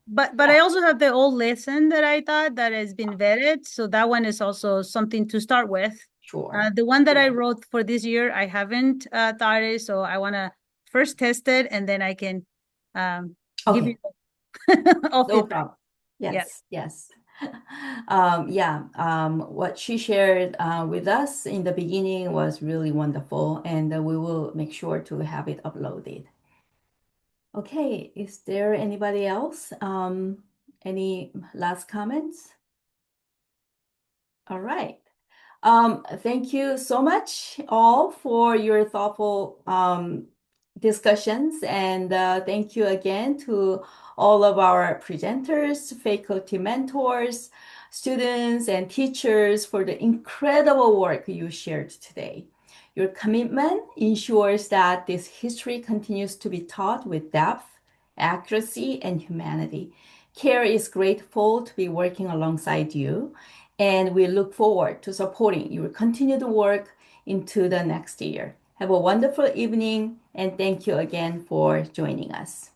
Speaker 10: But I also have the old lesson that I thought that has been vetted. So that one is also something to start with.
Speaker 1: sure.
Speaker 10: The one that I wrote for this year, I haven't thought it. So I want to first test it, and then I can give
Speaker 1: Okay.
Speaker 10: you all
Speaker 1: No
Speaker 10: feedback.
Speaker 1: problem. Yes, yes. What she shared with us in the beginning was really wonderful, and we will make sure to have it uploaded. Okay, is there anybody else? Any last comments? All right. Thank you so much all for your thoughtful discussions, and thank you again to all of our presenters, faculty mentors, students, and teachers for the incredible work you shared today. Your commitment ensures that this history continues to be taught with depth, accuracy, and humanity. CARE is grateful to be working alongside you, and we look forward to supporting your continued work into the next year. Have a wonderful evening, and thank you again for joining us.